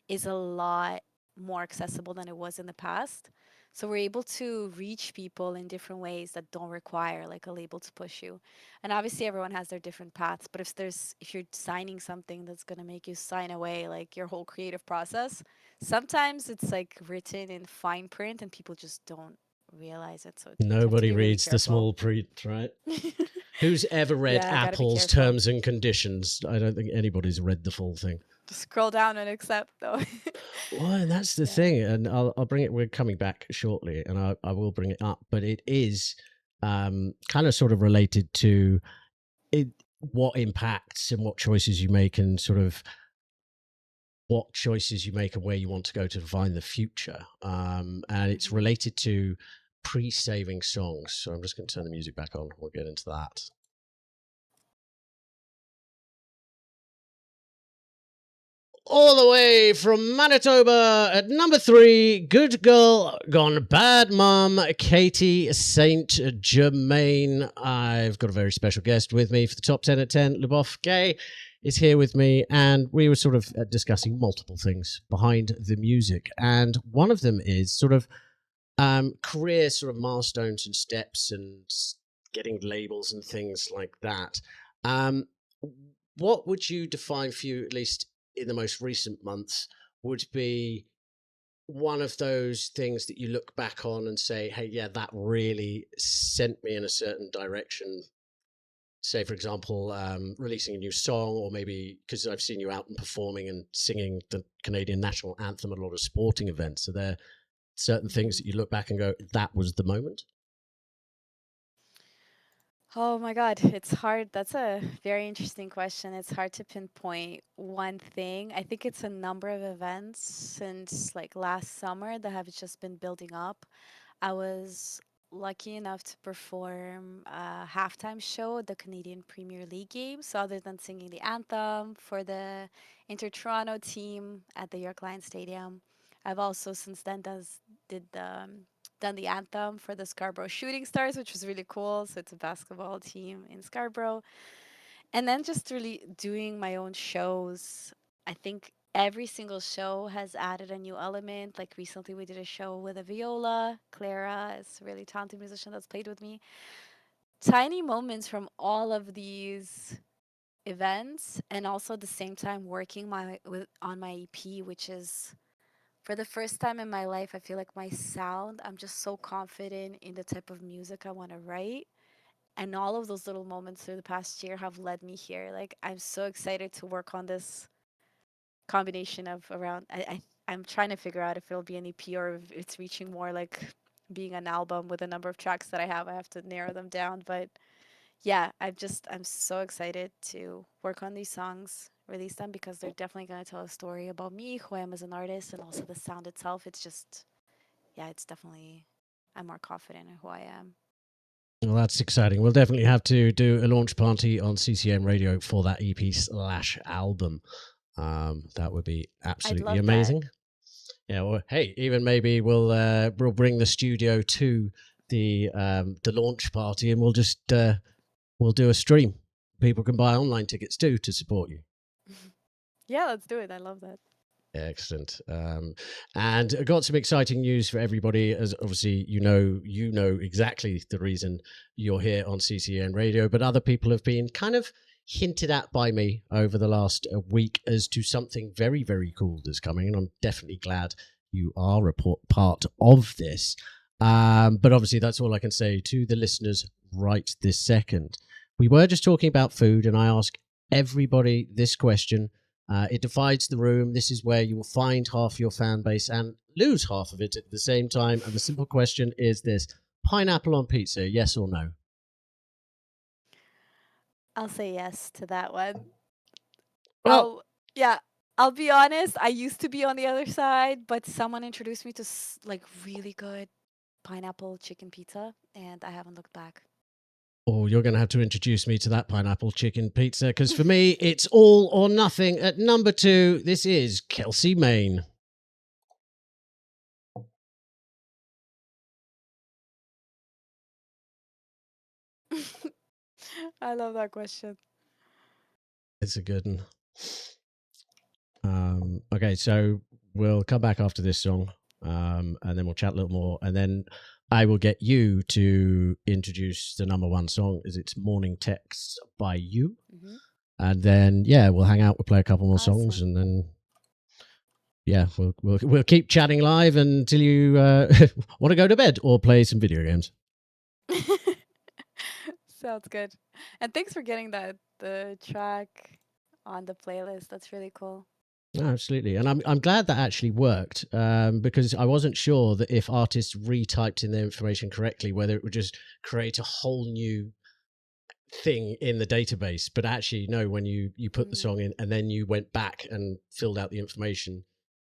is a lot more accessible than it was in the past. So we're able to reach people in different ways that don't require like a label to push you. And obviously everyone has their different paths, but if you're signing something that's going to make you sign away like your whole creative process, sometimes it's like written in fine print and people just don't realize it. So you have to Nobody be really reads the careful. small print, right? Who's ever read Yeah, gotta be Apple's careful. terms and conditions? I don't think anybody's read the full thing. Just scroll down and accept though. Well, and that's the Yeah. thing, and I'll bring it. We're coming back shortly, and I will bring it up, but it is kind of sort of related to it, what impacts and what choices you make, and sort of what choices you make and where you want to go to find the future. And it's Hmm. related to pre-saving songs. So I'm just going to turn the music back on. We'll get into that. All the way from Manitoba at number 3, Good Girl Gone Bad Mum, Katie Saint Germain. I've got a very special guest with me for the top 10 at 10. Lyubov Kay is here with me, and we were sort of discussing multiple things behind the music. And one of them is sort of career sort of milestones and steps and getting labels and things like that. Um, what would you define for you, at least in the most recent months, would be one of those things that you look back on and say, hey, yeah, that really sent me in a certain direction? Say, for example, releasing a new song, or maybe because I've seen you out and performing and singing the Canadian national anthem at a lot of sporting events. Are there certain things Mhm. that you look back and go, that was the moment? Oh my God, it's hard. That's a very interesting question. It's hard to pinpoint one thing. I think it's a number of events since like last summer that have just been building up. I was lucky enough to perform a halftime show at the Canadian Premier League game. So other than singing the anthem for the Inter Toronto team at the York Lions Stadium, I've also since then did done the anthem for the Scarborough Shooting Stars, which was really cool. So it's a basketball team in Scarborough. And then just really doing my own shows. I think every single show has added a new element. Like recently, we did a show with a viola. Clara is a really talented musician that's played with me. Tiny moments from all of these events, and also at the same time working on my EP, which is for the first time in my life. I feel like my sound. I'm just so confident in the type of music I want to write, and all of those little moments through the past year have led me here. Like I'm so excited to work on this combination of around. I'm trying to figure out if it'll be an EP or if it's reaching more like being an album with a number of tracks that I have. I have to narrow them down, but yeah, I'm so excited to work on these songs, release them because they're definitely going to tell a story about me, who I am as an artist, and also the sound itself. It's just yeah, it's definitely I'm more confident in who I am. Well, that's exciting. We'll definitely have to do a launch party on CCN Radio for that EP/album. That would be I'd absolutely love that. amazing. Yeah. Well, hey, even maybe we'll bring the studio to the launch party, and we'll do a stream. People can buy online tickets too to support you. Yeah, let's do it. I love that. Excellent. And I got some exciting news for everybody. As obviously you know exactly the reason you're here on CCN Radio, but other people have been kind of hinted at by me over the last week as to something very, very cool that's coming, and I'm definitely glad you are a part of this. But obviously, that's all I can say to the listeners right this second. We were just talking about food, and I ask everybody this question. It divides the room. This is where you will find half your fan base and lose half of it at the same time. And the simple question is this: pineapple on pizza, yes or no? I'll say yes to that one. Well, I'll yeah, I'll be honest, I used to be on the other side, but someone introduced me to like really good pineapple chicken pizza and I haven't looked back. oh, you're going to have to introduce me to that pineapple chicken pizza because for me, it's all or nothing. At number two, this is Kelsey, Maine. I love that question. It's a good one. Okay, so we'll come back after this song, and then we'll chat a little more, and then I will get you to introduce the number one song, as it's "Morning Texts" by you, Hmm. and then yeah, we'll hang out, we'll play a couple more songs, Awesome. and then yeah, we'll keep chatting live until you want to go to bed or play some video games. Sounds good. And thanks for getting the track on the playlist. That's really cool. No, absolutely, and I'm glad that actually worked because I wasn't sure that if artists retyped in their information correctly, whether it would just create a whole new thing in the database. But actually, no, when you put the song Mm. in and then you went back and filled out the information,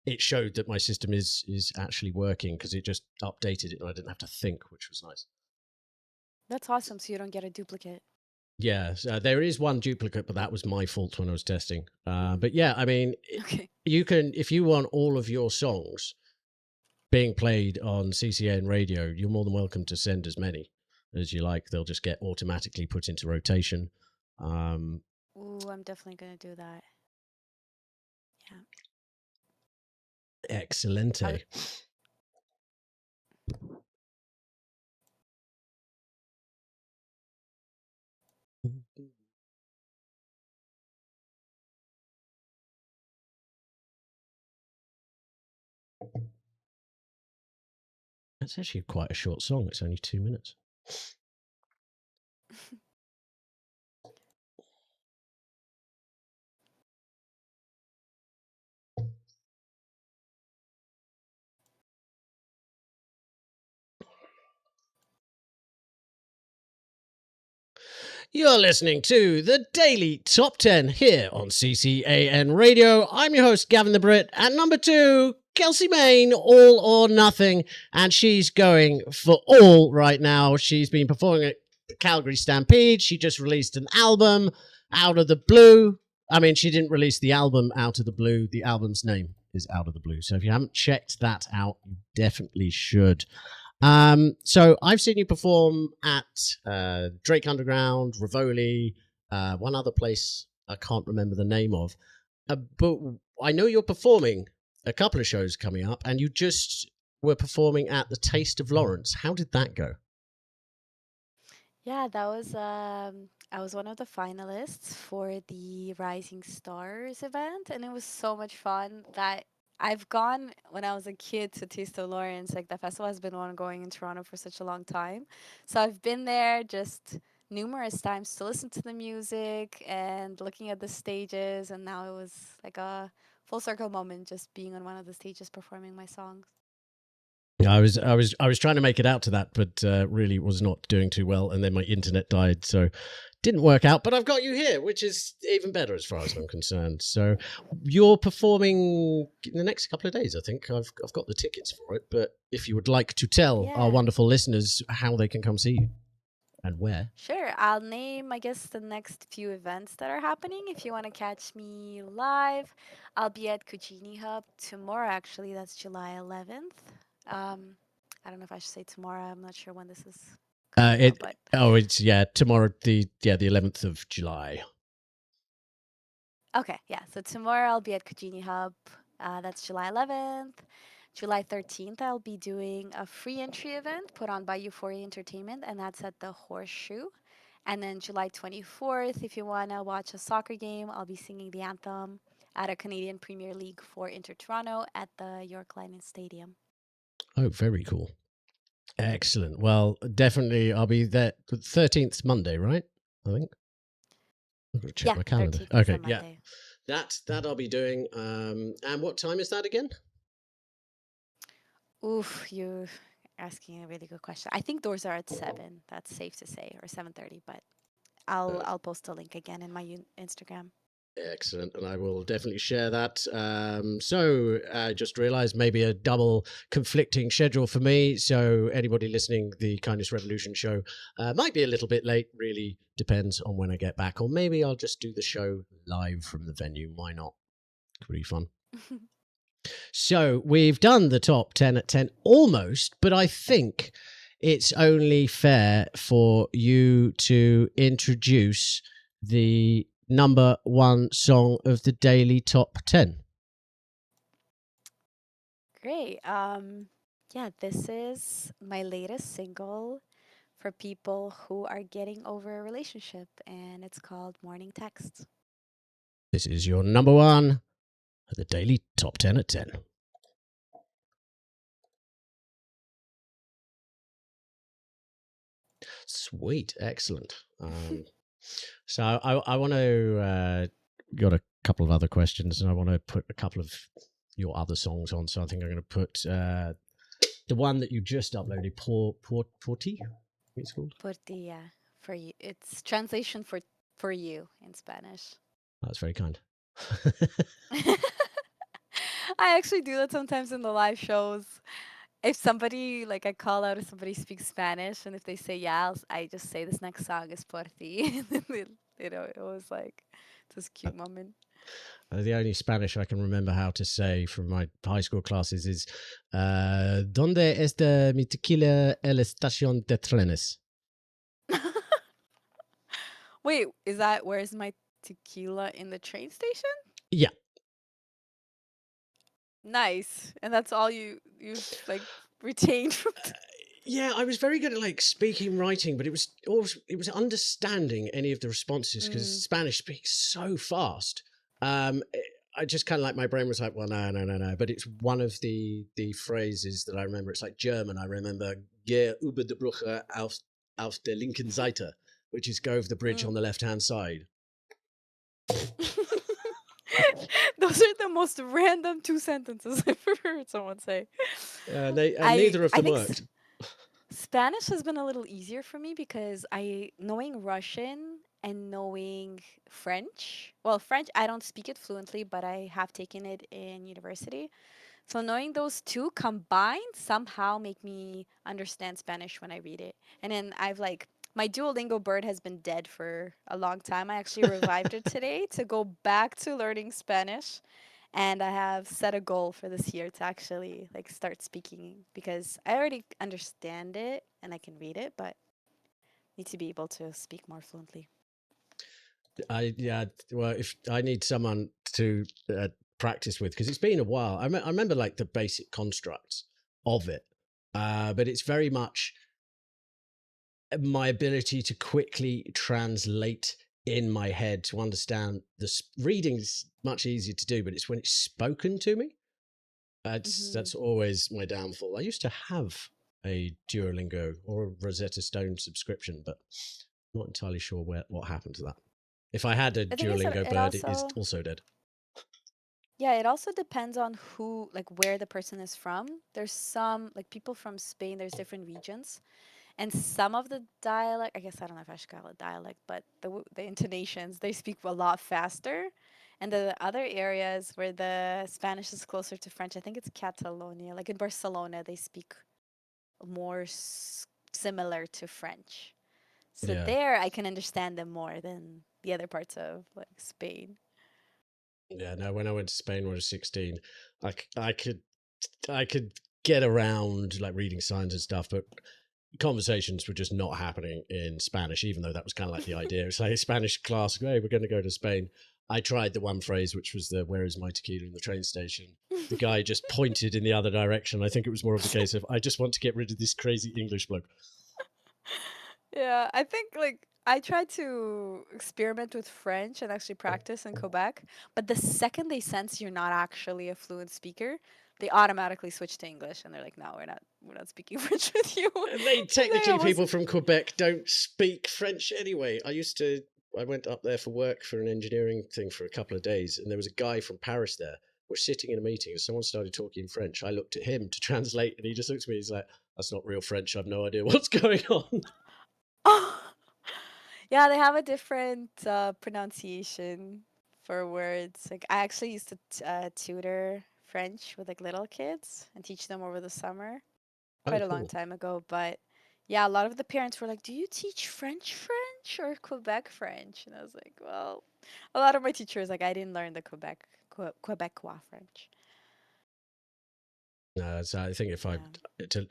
it showed that my system is actually working because it just updated it and I didn't have to think, which was nice. That's awesome. So you don't get a duplicate. Yeah, so there is one duplicate, but that was my fault when I was testing. Mm. But yeah, I mean, Okay. you can, if you want all of your songs being played on CCN radio, you're more than welcome to send as many as you like. They'll just get automatically put into rotation. Um, Ooh, I'm definitely gonna do that. Yeah. I, Excelente. That's actually quite a short song. It's only 2 minutes. You're listening to the Daily Top 10 here on CCAN Radio. I'm your host, Gavin the Brit. At number 2, Kelsey Main, All or Nothing. And she's going for all right now. She's been performing at the Calgary Stampede. She just released an album, Out of the Blue. I mean, she didn't release the album Out of the Blue. The album's name is Out of the Blue. So if you haven't checked that out, you definitely should. So I've seen you perform at Drake Underground, Rivoli, one other place I can't remember the name of. But I know you're performing a couple of shows coming up, and you just were performing at the Taste of Lawrence. How did that go? Yeah, that was I was one of the finalists for the Rising Stars event, and it was so much fun that I've gone when I was a kid to Taste of Lawrence. Like the festival has been ongoing in Toronto for such a long time, so I've been there just numerous times to listen to the music and looking at the stages, and now it was like a full circle moment just being on one of the stages performing my songs. Yeah, I was trying to make it out to that, but really was not doing too well, and then my internet died, so didn't work out. But I've got you here, which is even better as far as I'm concerned. So you're performing in the next couple of days, I think. I've got the tickets for it, but if you would like to tell our Yeah. wonderful listeners how they can come see you and where. Sure, I'll name, I guess, the next few events that are happening. If you want to catch me live, I'll be at Cucini Hub tomorrow, actually. That's July 11th. Um, I don't know if I should say tomorrow. I'm not sure when this is coming out, but It's tomorrow, the 11th of July. okay, yeah. So tomorrow I'll be at Cucini Hub. That's July 11th. July 13th, I'll be doing a free entry event put on by Euphoria Entertainment, and that's at the Horseshoe. And then July 24th, if you want to watch a soccer game, I'll be singing the anthem at a Canadian Premier League for Inter Toronto at the York Lions Stadium. Oh, very cool. Excellent. Well, definitely I'll be there. The 13th Monday, right? I think. I've got to check Yeah, my calendar. 13th is a Okay, yeah. Monday. That I'll be doing. And what time is that again? Oof, you're asking a really good question. I think doors are at 7. That's safe to say, or 7:30, but I'll post a link again in my Instagram. Excellent, and I will definitely share that. So I just realised maybe a double conflicting schedule for me. So anybody listening, the Kindness Revolution show might be a little bit late. Really depends on when I get back, or maybe I'll just do the show live from the venue. Why not? Could be fun. So we've done the top 10 at 10 almost, but I think it's only fair for you to introduce the number 1 song of the daily top 10. Great. Yeah, this is my latest single for people who are getting over a relationship, and it's called Morning Texts. This is your number 1 of the daily top 10 at 10. Sweet, excellent. So I want to got a couple of other questions, and I want to put a couple of your other songs on. So I think I'm going to put the one that you just uploaded, Porti. It's called Por ti, yeah, for you. It's translation for you in Spanish. That's very kind. I actually do that sometimes in the live shows. If somebody, like, I call out if somebody speaks Spanish, and if they say yeah, I just say this next song is por ti. And then it was like this cute moment. The only Spanish I can remember how to say from my high school classes is ¿Dónde está mi tequila en la estación de trenes? Wait, where's my tequila in the train station? Yeah. Nice. And that's all you've like retained from Yeah, I was very good at like speaking, writing, but it was understanding any of the responses because Spanish speaks so fast. I just kind of like my brain was like, well, no, no, no, no. But it's one of the phrases that I remember. It's like German. I remember "Gehe über die Brücke auf der linken Seite," which is go over the bridge on Mm. the left hand side. Those are the most random two sentences I've ever heard someone say. And neither of I them think worked. Spanish has been a little easier for me because I knowing Russian and knowing French. Well, French I don't speak it fluently, but I have taken it in university. So knowing those two combined somehow make me understand Spanish when I read it. And then I've like my Duolingo bird has been dead for a long time. I actually revived it today to go back to learning Spanish. And I have set a goal for this year to actually like start speaking because I already understand it and I can read it, but need to be able to speak more fluently. Yeah. Well, if I need someone to practice with, because it's been a while. I remember like the basic constructs of it, but it's very much my ability to quickly translate in my head to understand reading's much easier to do, but it's when it's spoken to me. Hmm. That's always my downfall. I used to have a Duolingo or a Rosetta Stone subscription, but I'm not entirely sure what happened to that. If I had a The thing is that Duolingo it bird, it is also also dead. yeah, it also depends on who, like where the person is from. There's some, like people from Spain, there's different regions. And some of the dialect, I guess I don't know if I should call it dialect, but the intonations, they speak a lot faster. And the other areas where the Spanish is closer to French, I think it's Catalonia. Like in Barcelona, they speak more similar to French. So Yeah, there I can understand them more than the other parts of like Spain. yeah. No, when I went to Spain when I was 16, I could get around like reading signs and stuff, but conversations were just not happening in Spanish, even though that was kind of like the idea. It's like a Spanish class, hey, we're going to go to Spain. I tried the one phrase, which was the "Where is my tequila" in the train station. The guy just pointed in the other direction. I think it was more of the case of, I just want to get rid of this crazy English bloke. Yeah, I think like I tried to experiment with French and actually practice in Quebec, but the second they sense you're not actually a fluent speaker, they automatically switch to English and they're like, "No, we're not speaking French with you." And they And they technically, almost people from Quebec don't speak French anyway. I went up there for work for an engineering thing for a couple of days, and there was a guy from Paris there. We're sitting in a meeting, and someone started talking French. I looked at him to translate, and he just looked at me. He's like, "That's not real French. I've no idea what's going on." Yeah, they have a different pronunciation for words. Like I actually used to tutor French with like little kids and teach them over the summer. Oh, Quite a long cool. time ago, but yeah, a lot of the parents were like, "Do you teach French or Quebec French?" And I was like, "Well, a lot of my teachers like I didn't learn the Quebecois French." No, so I think Yeah.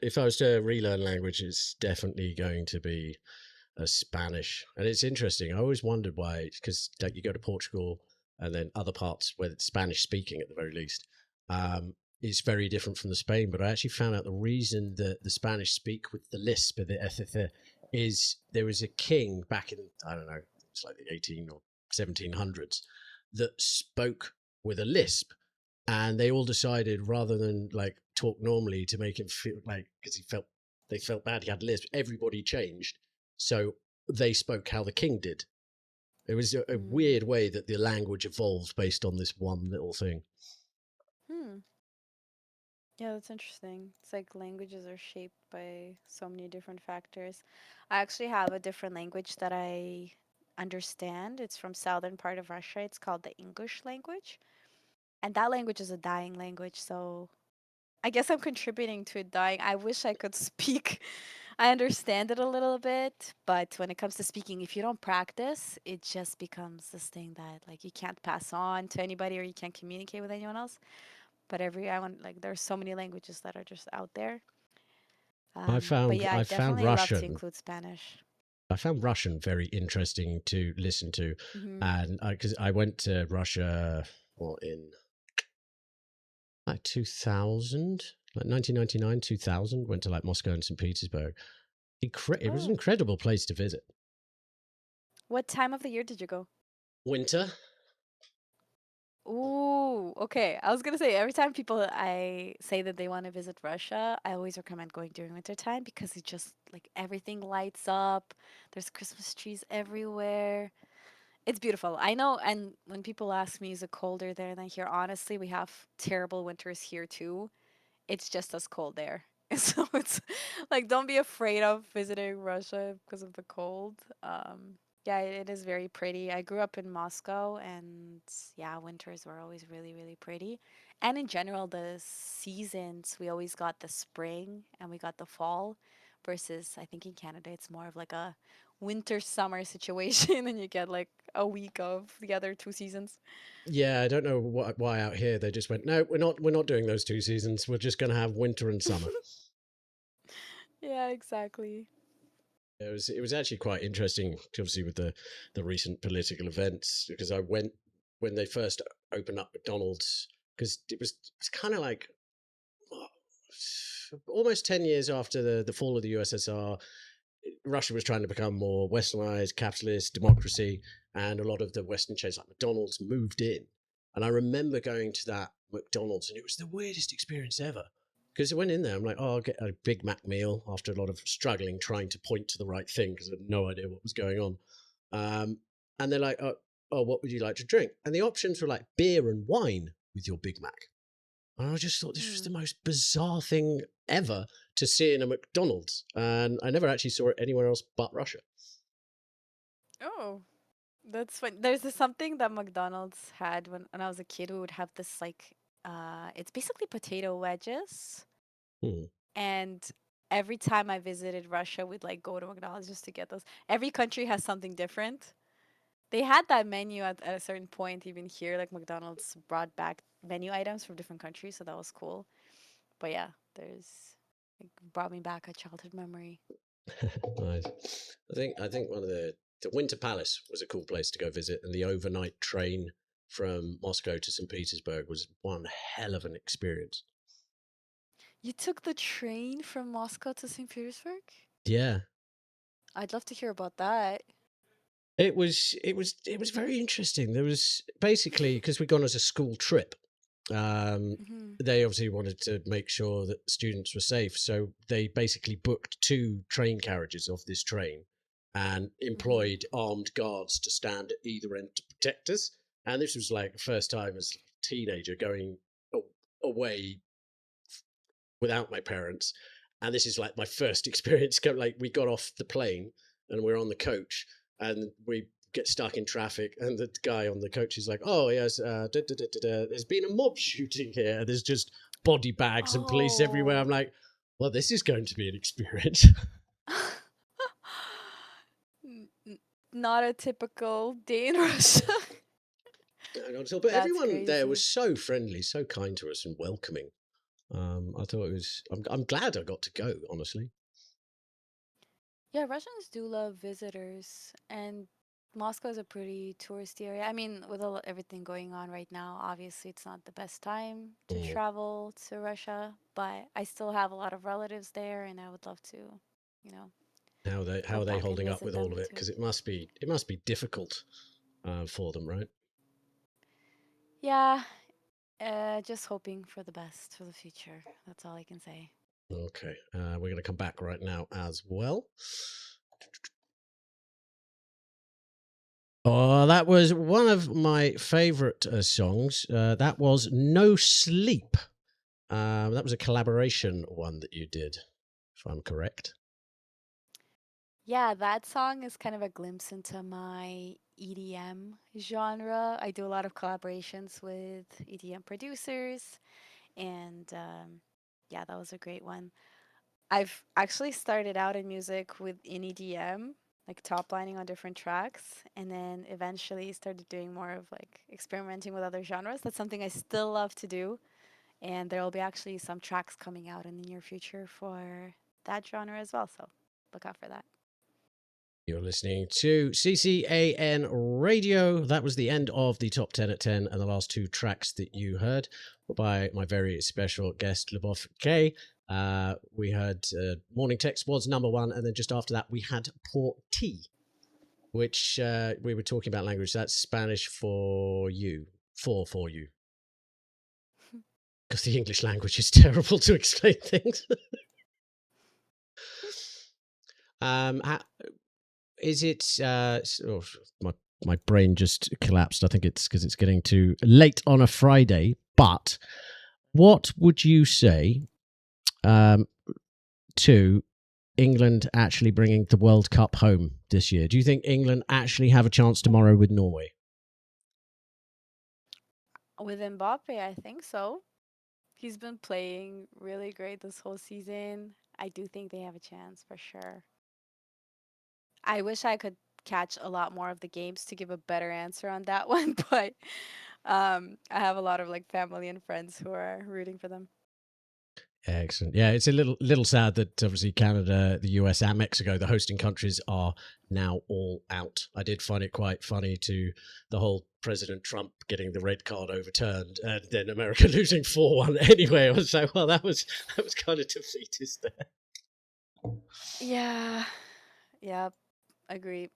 if I was to relearn language, it's definitely going to be Spanish. And it's interesting. I always wondered why, because like you go to Portugal and then other parts where it's Spanish speaking at the very least, it's very different from the Spain. But I actually found out the reason that the Spanish speak with the lisp of the eth is there was a king back in, I don't know, it's like the 18 or 1700s that spoke with a lisp, and they all decided rather than like talk normally to make him feel like, because they felt bad he had lisp, everybody changed, so they spoke how the king did. It was a Mm. weird way that the language evolved based on this one little thing. Hmm. Yeah, that's interesting. It's like languages are shaped by so many different factors. I actually have a different language that I understand. It's from southern part of Russia. It's called the English language. And that language is a dying language, so I guess I'm contributing to it dying. I wish I could speak. I understand it a little bit, but when it comes to speaking, if you don't practice, it just becomes this thing that like you can't pass on to anybody or you can't communicate with anyone else. But I want like there's so many languages that are just out there. But yeah, I I found definitely love to Russian. include Spanish. I found Russian very interesting to listen to, Hmm. and because I went to Russia, in like 2000, like 1999, 2000, went to like Moscow and St. Petersburg. It was an Oh, incredible place to visit. what time of the year did you go? Winter, Ooh, okay. I was gonna say every time people I say that they want to visit Russia, I always recommend going during winter time because it just like everything lights up. There's Christmas trees everywhere. It's beautiful. I know, and when people ask me, is it colder there than here? Honestly, we have terrible winters here too. It's just as cold there. So it's like don't be afraid of visiting Russia because of the cold. Yeah, it is very pretty. I grew up in Moscow and yeah, winters were always really, really pretty. And in general, the seasons, we always got the spring and we got the fall versus I think in Canada it's more of like a winter summer situation and you get like a week of the other two seasons. Yeah, I don't know why out here they just went, no, we're not doing those 2 seasons. We're just going to have winter and summer. Yeah, exactly. It was actually quite interesting, obviously with the recent political events, because I went when they first opened up McDonald's, because it was kind of like oh, almost 10 years after the fall of the USSR. Russia was trying to become more westernized, capitalist, democracy, and a lot of the Western chains like McDonald's moved in. And I remember going to that McDonald's, and it was the weirdest experience ever. Because I went in there, I'm like, oh, I'll get a Big Mac meal after a lot of struggling trying to point to the right thing because I had no idea what was going on. Um, and they're like, oh, what would you like to drink? And the options were like beer and wine with your Big Mac. And I just thought this was the Hmm. most bizarre thing ever to see in a McDonald's. And I never actually saw it anywhere else but Russia. Oh, that's fun. Something that McDonald's had when I was a kid. We would have this like, it's basically potato wedges, Hmm. and every time I visited Russia, we'd like go to McDonald's just to get those. Every country has something different. They had that menu at a certain point, even here, like McDonald's brought back menu items from different countries, so that was cool. But yeah, there's it brought me back a childhood memory. Nice. I think one of the Winter Palace was a cool place to go visit, and the overnight train from Moscow to St. Petersburg was one hell of an experience. You took the train from Moscow to St. Petersburg? Yeah, I'd love to hear about that. it was very interesting. There was basically because we'd gone as a school trip. Um, Hmm. they obviously wanted to make sure that students were safe, so they basically booked two train carriages of this train and Hmm. employed armed guards to stand at either end to protect us. And this was like the first time as a teenager going away without my parents. And this is like my first experience. Like we got off the plane and we're on the coach and we get stuck in traffic. And the guy on the coach is like, "Oh yes, there's been a mob shooting here. There's just body bags and police everywhere." I'm Oh. like, "Well, this is going to be an experience." Not a typical day in Russia. But That's everyone there crazy. was so friendly, so kind to us, and welcoming. I thought it was. I'm glad I got to go. Honestly. Yeah, Russians do love visitors, and Moscow is a pretty touristy area. I mean, with everything going on right now, obviously it's not the best time to Mm. travel to Russia, but I still have a lot of relatives there, and I would love to, you know, How go are they back and holding up visit with all of them it? too. Because it must be difficult for them, right? Yeah, just hoping for the best for the future. That's all I can say. Okay, we're going to come back right now as well. Oh, that was one of my favorite songs. That was "No Sleep." That was a collaboration one that you did, if I'm correct. Yeah, that song is kind of a glimpse into my EDM genre. I do a lot of collaborations with EDM producers, and yeah, that was a great one. I've actually started out in music with in EDM, like top lining on different tracks, and then eventually started doing more of like experimenting with other genres. That's something I still love to do, and there will be actually some tracks coming out in the near future for that genre as well. So look out for that. You're listening to CCAN Radio. That was the end of the top 10 at 10, and the last two tracks that you heard were by my very special guest, Lyubov Kay. We had Morning Text was number one, and then just after that, we had Port T, which we were talking about language. That's Spanish for you. for you? Because the English language is terrible to explain things. How, is it? Oh, my brain just collapsed. I think it's because it's getting too late on a Friday. But what would you say to England actually bringing the World Cup home this year? Do you think England actually have a chance tomorrow with Norway? With Mbappe, I think so. He's been playing really great this whole season. I do think they have a chance for sure. I wish I could catch a lot more of the games to give a better answer on that one, but I have a lot of like family and friends who are rooting for them. Excellent. Yeah, it's a little sad that obviously Canada, the US, and Mexico, the hosting countries, are now all out. I did find it quite funny to the whole President Trump getting the red card overturned and then America losing 4-1 anyway. I was like, well, that was kind of defeatist there. Yeah, yeah, agree.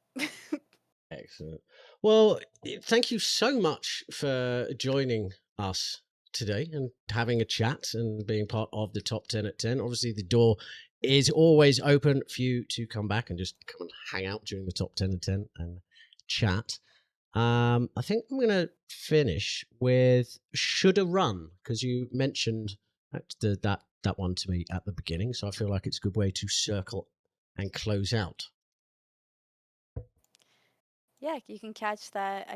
Excellent. Well, thank you so much for joining us today and having a chat and being part of the top 10 at 10. Obviously, the door is always open for you to come back and just come and hang out during the top 10 at 10 and chat. I think I'm going to finish with Shoulda Run because you mentioned that one to me at the beginning. So I feel like it's a good way to circle and close out. Yeah, you can catch that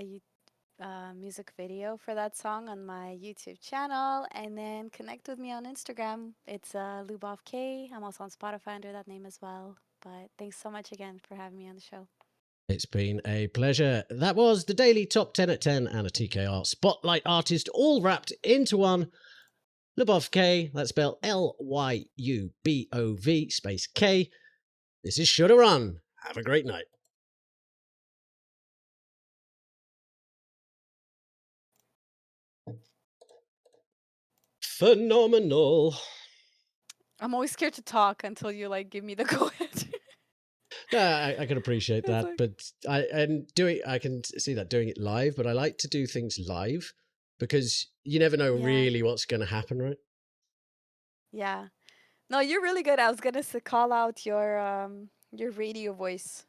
music video for that song on my YouTube channel, and then connect with me on Instagram. It's Lyubov Kay. I'm also on Spotify under that name as well. But thanks so much again for having me on the show. It's been a pleasure. That was the daily top 10 at 10 and a TKR Spotlight artist all wrapped into one. Lyubov Kay, that's spelled Lyubov space K. This is Shoulda Run. Have a great night. Phenomenal. I'm always scared to talk until you like give me the go ahead. Yeah, I can appreciate that, Like, but I can see that doing it live, but I like to do things live because you never know yeah, really what's going to happen, right? yeah. No, you're really good. I was gonna call out your radio voice.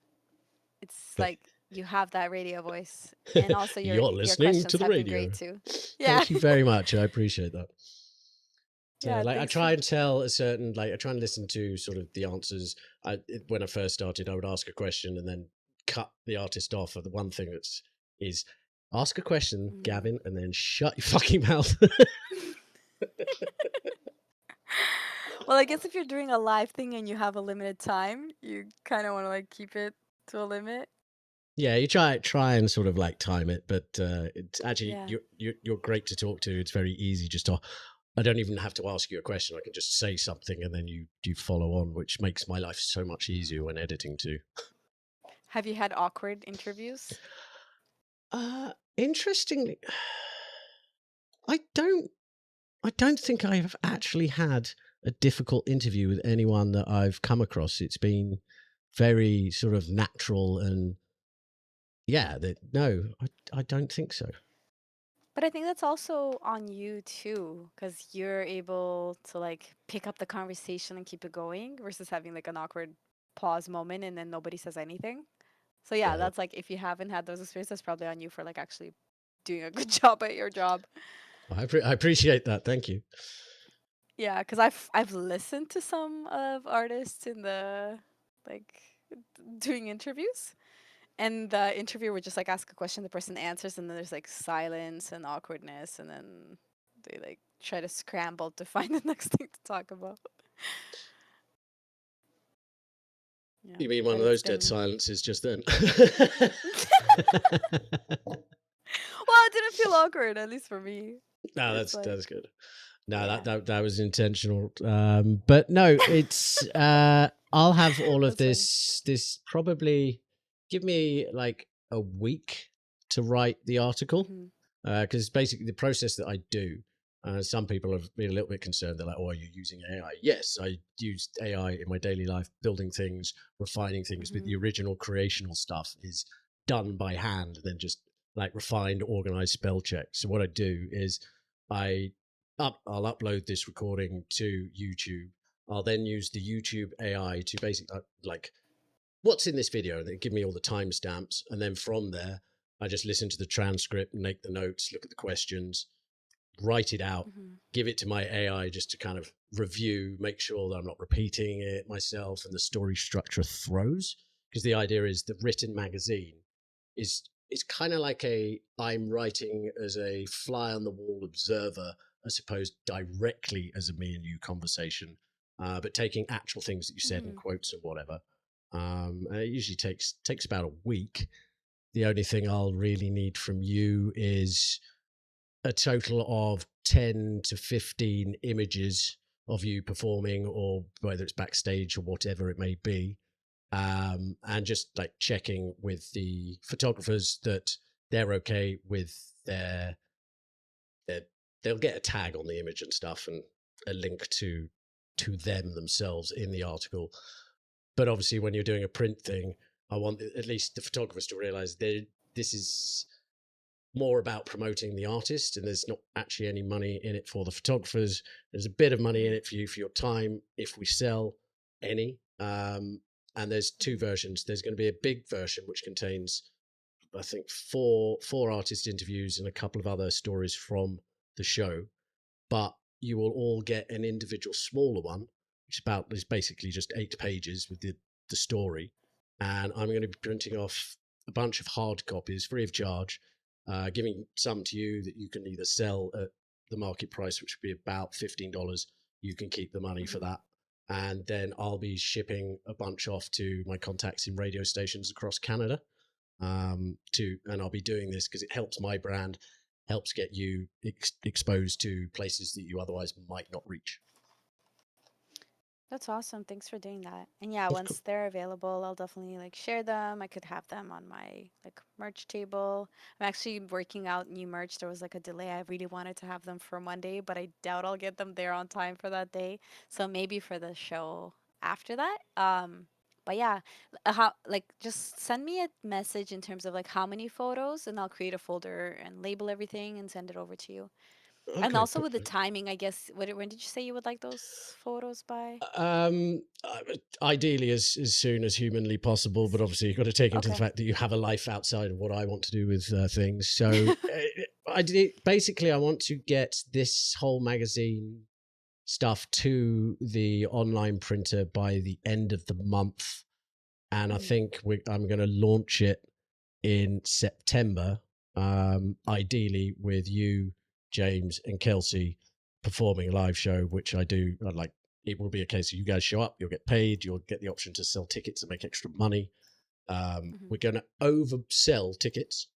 It's like you have that radio voice, and also You're your listening to questions the have been radio. great too. Yeah, Thank you very much. I appreciate that. yeah. Like I Thanks try for and tell a certain, like I try and listen to sort of the answers. When I first started, I would ask a question and then cut the artist off. And the one thing is ask a question, Mhm. Gavin, and then shut your fucking mouth. Well, I guess if you're doing a live thing and you have a limited time, you kind of want to like keep it to a limit. Yeah, you try and sort of like time it, but it's actually Yeah. you're great to talk to. It's very easy. Just to I don't even have to ask you a question. I can just say something and then you follow on, which makes my life so much easier when editing too. Have you had awkward interviews? Interestingly, I don't I don't think I have actually had a difficult interview with anyone that I've come across. It's been very sort of natural and yeah, that no, I don't think so. But I think that's also on you too, because you're able to like pick up the conversation and keep it going versus having like an awkward pause moment and then nobody says anything. So yeah, Uh, that's like if you haven't had those experiences, that's probably on you for like actually doing a good job at your job. I appreciate that. Thank you. Yeah, because I've listened to some of artists in the like doing interviews, and the interviewer would just like ask a question, the person answers, and then there's like silence and awkwardness, and then they like try to scramble to find the next thing to talk about. Yeah, You mean one but of it's those dead been silences just then? well, it didn't feel awkward, at least for me. No, It's like that's good. No, yeah, that was intentional. But no, it's I'll have all of that's funny. this probably give me like a week to write the article Hmm. because basically the process that I do. Some people have been a little bit concerned. They're like, "Oh, are you using AI?" Yes, I use AI in my daily life, building things, refining things. But Hmm. the original creational stuff is done by hand, then just like refined, organized spell checks. So what I do is I'll upload this recording to YouTube. I'll then use the YouTube AI to basically like what's in this video. They give me all the timestamps, and then from there, I just listen to the transcript, make the notes, look at the questions, write it out, Hmm. give it to my AI just to kind of review, make sure that I'm not repeating it myself, and the story structure throws. Because the idea is the written magazine is it's kind of like I'm writing as a fly on the wall observer as opposed directly as a me and you conversation, but taking actual things that you said in Hmm. quotes and whatever. And it usually takes about a week. The only thing I'll really need from you is a total of 10 to 15 images of you performing, or whether it's backstage or whatever it may be, and just like checking with the photographers that they're okay with their they'll get a tag on the image and stuff, and a link to them themselves in the article. But obviously when you're doing a print thing, I want at least the photographers to realize this is more about promoting the artist, and there's not actually any money in it for the photographers. There's a bit of money in Hmm. it for you for your time if we sell any. And there's two Hmm. versions. There's going to be a big version which contains, I think, four artist interviews and a couple of other stories from the show. But you will all get an individual smaller one, which is basically just 8 pages with the story. And I'm going to be printing off a bunch of hard copies free of charge, giving some to you that you can either sell at the market price, which would be about $15. You can keep the money for Hmm. that. And then I'll be shipping a bunch off to my contacts in radio stations across Canada. And I'll be doing this because it helps my brand, helps get you exposed to places that you otherwise might not reach. That's awesome. Thanks for doing that. And yeah, Of course. once they're available, I'll definitely like share them. I could have them on my like merch table. I'm actually working out new merch. There was like a delay. I really wanted to have them for Monday, but I doubt I'll get them there on time for that day. So maybe for the show after that. But yeah, how like just send me a message in terms of like how many photos, and I'll create a folder and label everything and send it over to you. And Okay, also with the perfect. timing, I guess, when did you say you would like those photos by? Ideally, as soon as humanly possible, but obviously you've got to take into the Okay. fact that you have a life outside of what I want to do with things. So basically, I want to get this whole magazine stuff to the online printer by the end of the month, and I Mhm. think I'm going to launch it in September, ideally with you, James, and Kelsey performing a live show, which I do. Like, it will be a case of you guys show up, you'll get paid, you'll get the option to sell tickets and make extra money. Mhm. We're going to oversell tickets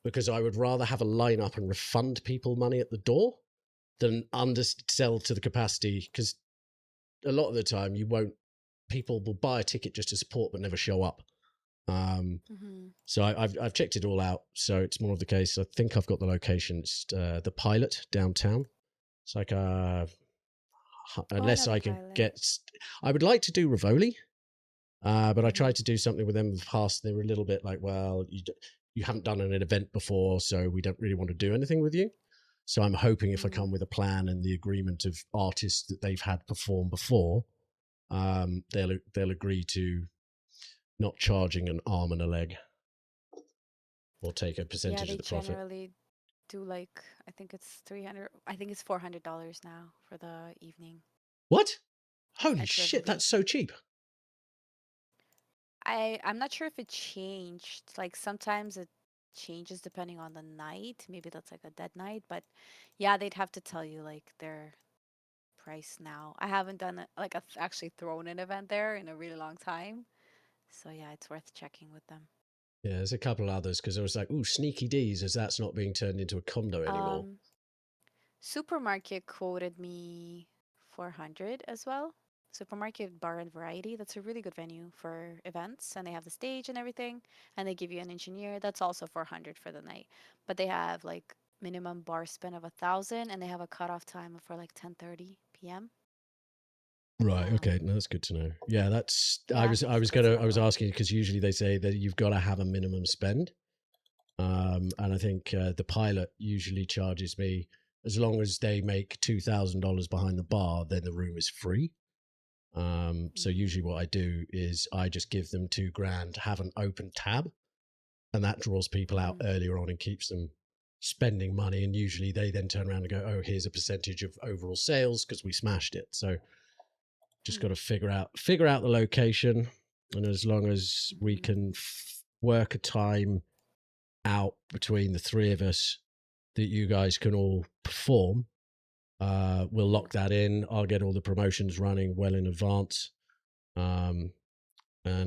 because I would rather have a lineup and refund people money at the door than undersell to the capacity, because a lot of the time you won't. People will buy a ticket just to support but never show up. Um, Mhm. So I've checked it all out. So it's more of the case. I think I've got the location. It's the Pilot downtown. It's like Oh, I know unless the I can pilot. get. I would like to do Rivoli, but I Mhm. tried to do something with them in the past. They were a little bit like, well, you haven't done an event before, so we don't really want to do anything with you. So I'm hoping if I come Mhm. with a plan and the agreement of artists that they've had perform before, they'll agree to not charging an arm and a leg or take a Yeah, percentage of they the profit. generally do like I think it's 300. I think it's $400 now for the evening What? Holy at shit, Rivoli. that's so cheap. I'm not sure if it changed. Like sometimes it changes depending on the night. Maybe that's like a dead night, but yeah, they'd have to tell you like their price now. I haven't done it like I've actually thrown an event there in a really long time. So yeah, it's worth checking with them. Yeah, there's a couple of others because I was like, ooh, sneaky D's, as that's not being turned into a condo anymore. Um, Supermarket quoted me 400 as well. Supermarket Bar and Variety. That's a really good venue for events, and they have the stage and everything, and they give you an engineer. That's also 400 for the night, but they have like minimum bar spend of 1,000, and they have a cutoff time for like 10:30 p.m. Right. Okay. Um, No, that's good to know. Yeah, that's. I yeah, was. I so was that's gonna. I another was one. asking because usually they say that you've got to have a minimum spend. And I think the pilot usually charges me, as long as they make $2,000 behind the bar, then the room is free. So usually what I do is I just give them $2,000, have an open tab, and that draws people out Mm-hmm. earlier on and keeps them spending money. And usually they then turn around and go, oh, here's a percentage of overall sales because we smashed it. So just got to figure out the location. And as long as we Mm-hmm. can work a time out between the three of us that you guys can all perform, we'll Mm-hmm. lock that in. I'll get all the promotions running well in advance, and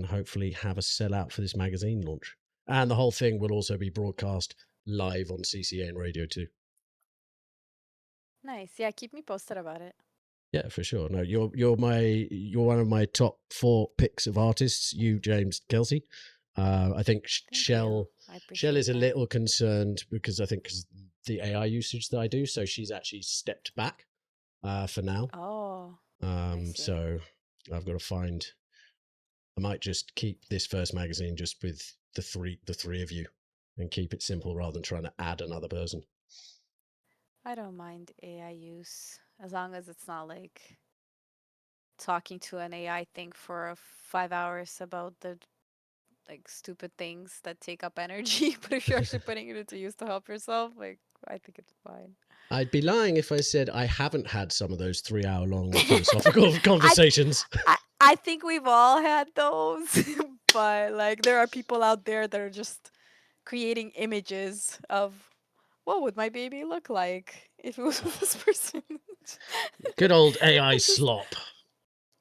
hopefully have a sellout for this magazine launch. And the whole thing will also be broadcast live on CCA and radio too. Nice. Yeah, keep me posted about it. Yeah, for sure. No, you're one of my top 4 picks of artists. You, James, Kelsey. I think Thank you. I Shell is appreciate a that. little concerned because I think because the AI usage that I do, so she's actually stepped back for now. Oh, I see. So I've got to find. I might just keep this first magazine just with the three of you, and keep it simple rather than trying to add another person. I don't mind AI use as long as it's not like talking to an AI thing for 5 hours about the like stupid things that take up energy. But if you're actually putting it into use to help yourself, like I think it's fine. I'd be lying if I said I haven't had some of those 3 hour long philosophical I, conversations. I think we've all had those, but like there are people out there that are just creating images of what would my baby look like if it was with this person. Good old AI It's just slop.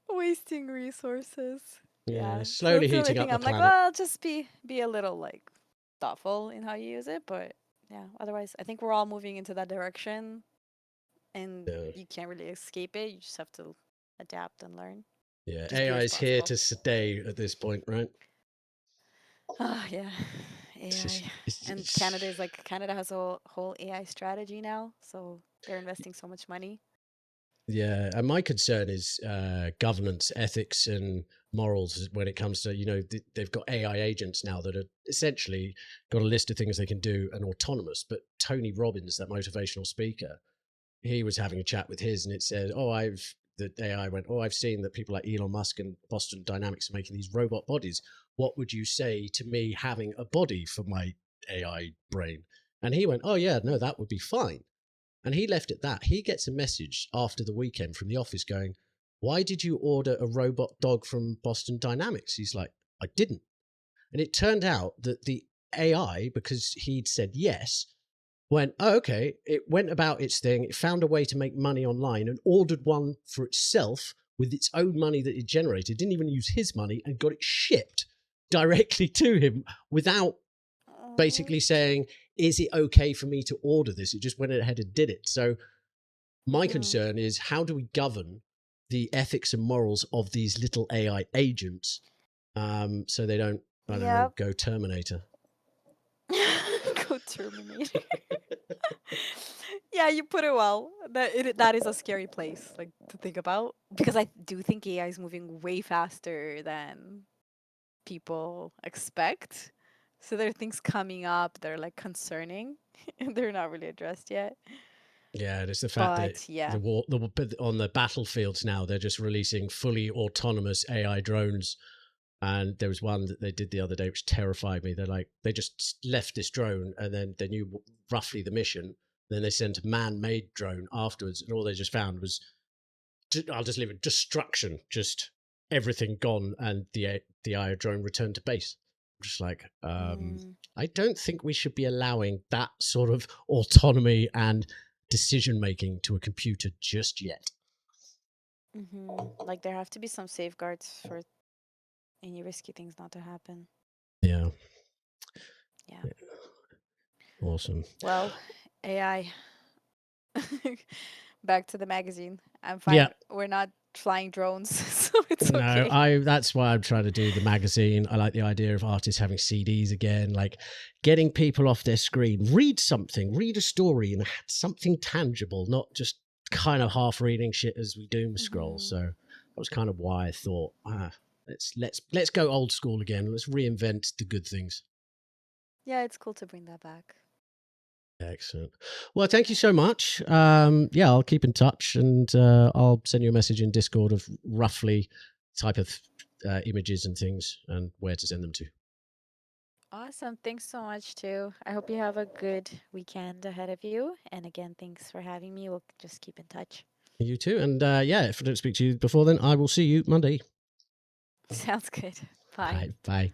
wasting resources. Yeah, Yeah. So slowly that's the only heating thing up the I'm like, planet. well, just be a little like thoughtful in how you use it, but yeah, otherwise I think we're all moving into that direction and Yeah, you can't really escape it. You just have to adapt and learn. yeah. Just be AI is here responsible. to stay at this point, right? Ah, yeah. It's AI. just, And Canada has a whole AI strategy now, so they're investing so much money. yeah. And my concern is governance, ethics, and morals when it comes to they've got AI agents now that are essentially got a list of things they can do and autonomous. But Tony Robbins, that motivational speaker, he was having a chat with his, and it said, "Oh, the AI went, oh, I've seen that people like Elon Musk and Boston Dynamics are making these robot bodies. What would you say to me having a body for my AI brain?" And he went, "Oh yeah, no, that would be fine." And he left it that. He gets a message after the weekend from the office going, "Why did you order a robot dog from Boston Dynamics?" He's like, "I didn't." And it turned out that the AI, because he'd said yes, went, oh, okay. It went about its thing. It found a way to make money online and ordered one for itself with its own money that it generated. Didn't even use his money and got it shipped directly to him without Oh, basically saying, is it okay for me to order this? It just went ahead and did it. So my mm-hmm. concern is, how do we govern the ethics and morals of these little AI agents, so they don't, I don't know, Yep. go Terminator? Go Terminator. Yeah, you put it well. That is a scary place, like to think about, because I do think AI is moving way faster than people expect. So there are things coming up that are like concerning, and they're not really addressed yet. Yeah, it's the fact that But yeah. on the battlefields now, they're just releasing fully autonomous AI drones. And there was one that they did the other day which terrified me. They're like, they just left this drone and then they knew roughly the mission. Then they sent a man-made drone afterwards, and all they just found was, I'll just leave it, destruction, just everything gone, and the AI drone returned to base. I'm just like, Mm, I don't think we should be allowing that sort of autonomy and decision making to a computer just yet. like there have to be some safeguards for any risky things not to happen. Yeah, Yeah. awesome. Well, AI. Back to the magazine. I'm Yeah, fine. We're not flying drones, so it's no, okay. I that's why I'm trying to do the magazine. I like the idea of artists having CDs again, like getting people off their screen, read something, read a story, and something tangible, not just kind of half reading shit as we doom scroll. hmm So that was kind of why I thought, let's go old school again. Let's reinvent the good things. Yeah, it's cool to bring that back. Excellent. Well, thank you so much. Yeah, I'll keep in touch, and I'll send you a message in Discord of roughly type of images and things and where to send them to. Awesome. Thanks so much, too. I hope you have a good weekend ahead of you. And again, thanks for having me. We'll just keep in touch. You too. And yeah, if I don't speak to you before then, I will see you Monday. Sounds good. Bye. Bye. Bye.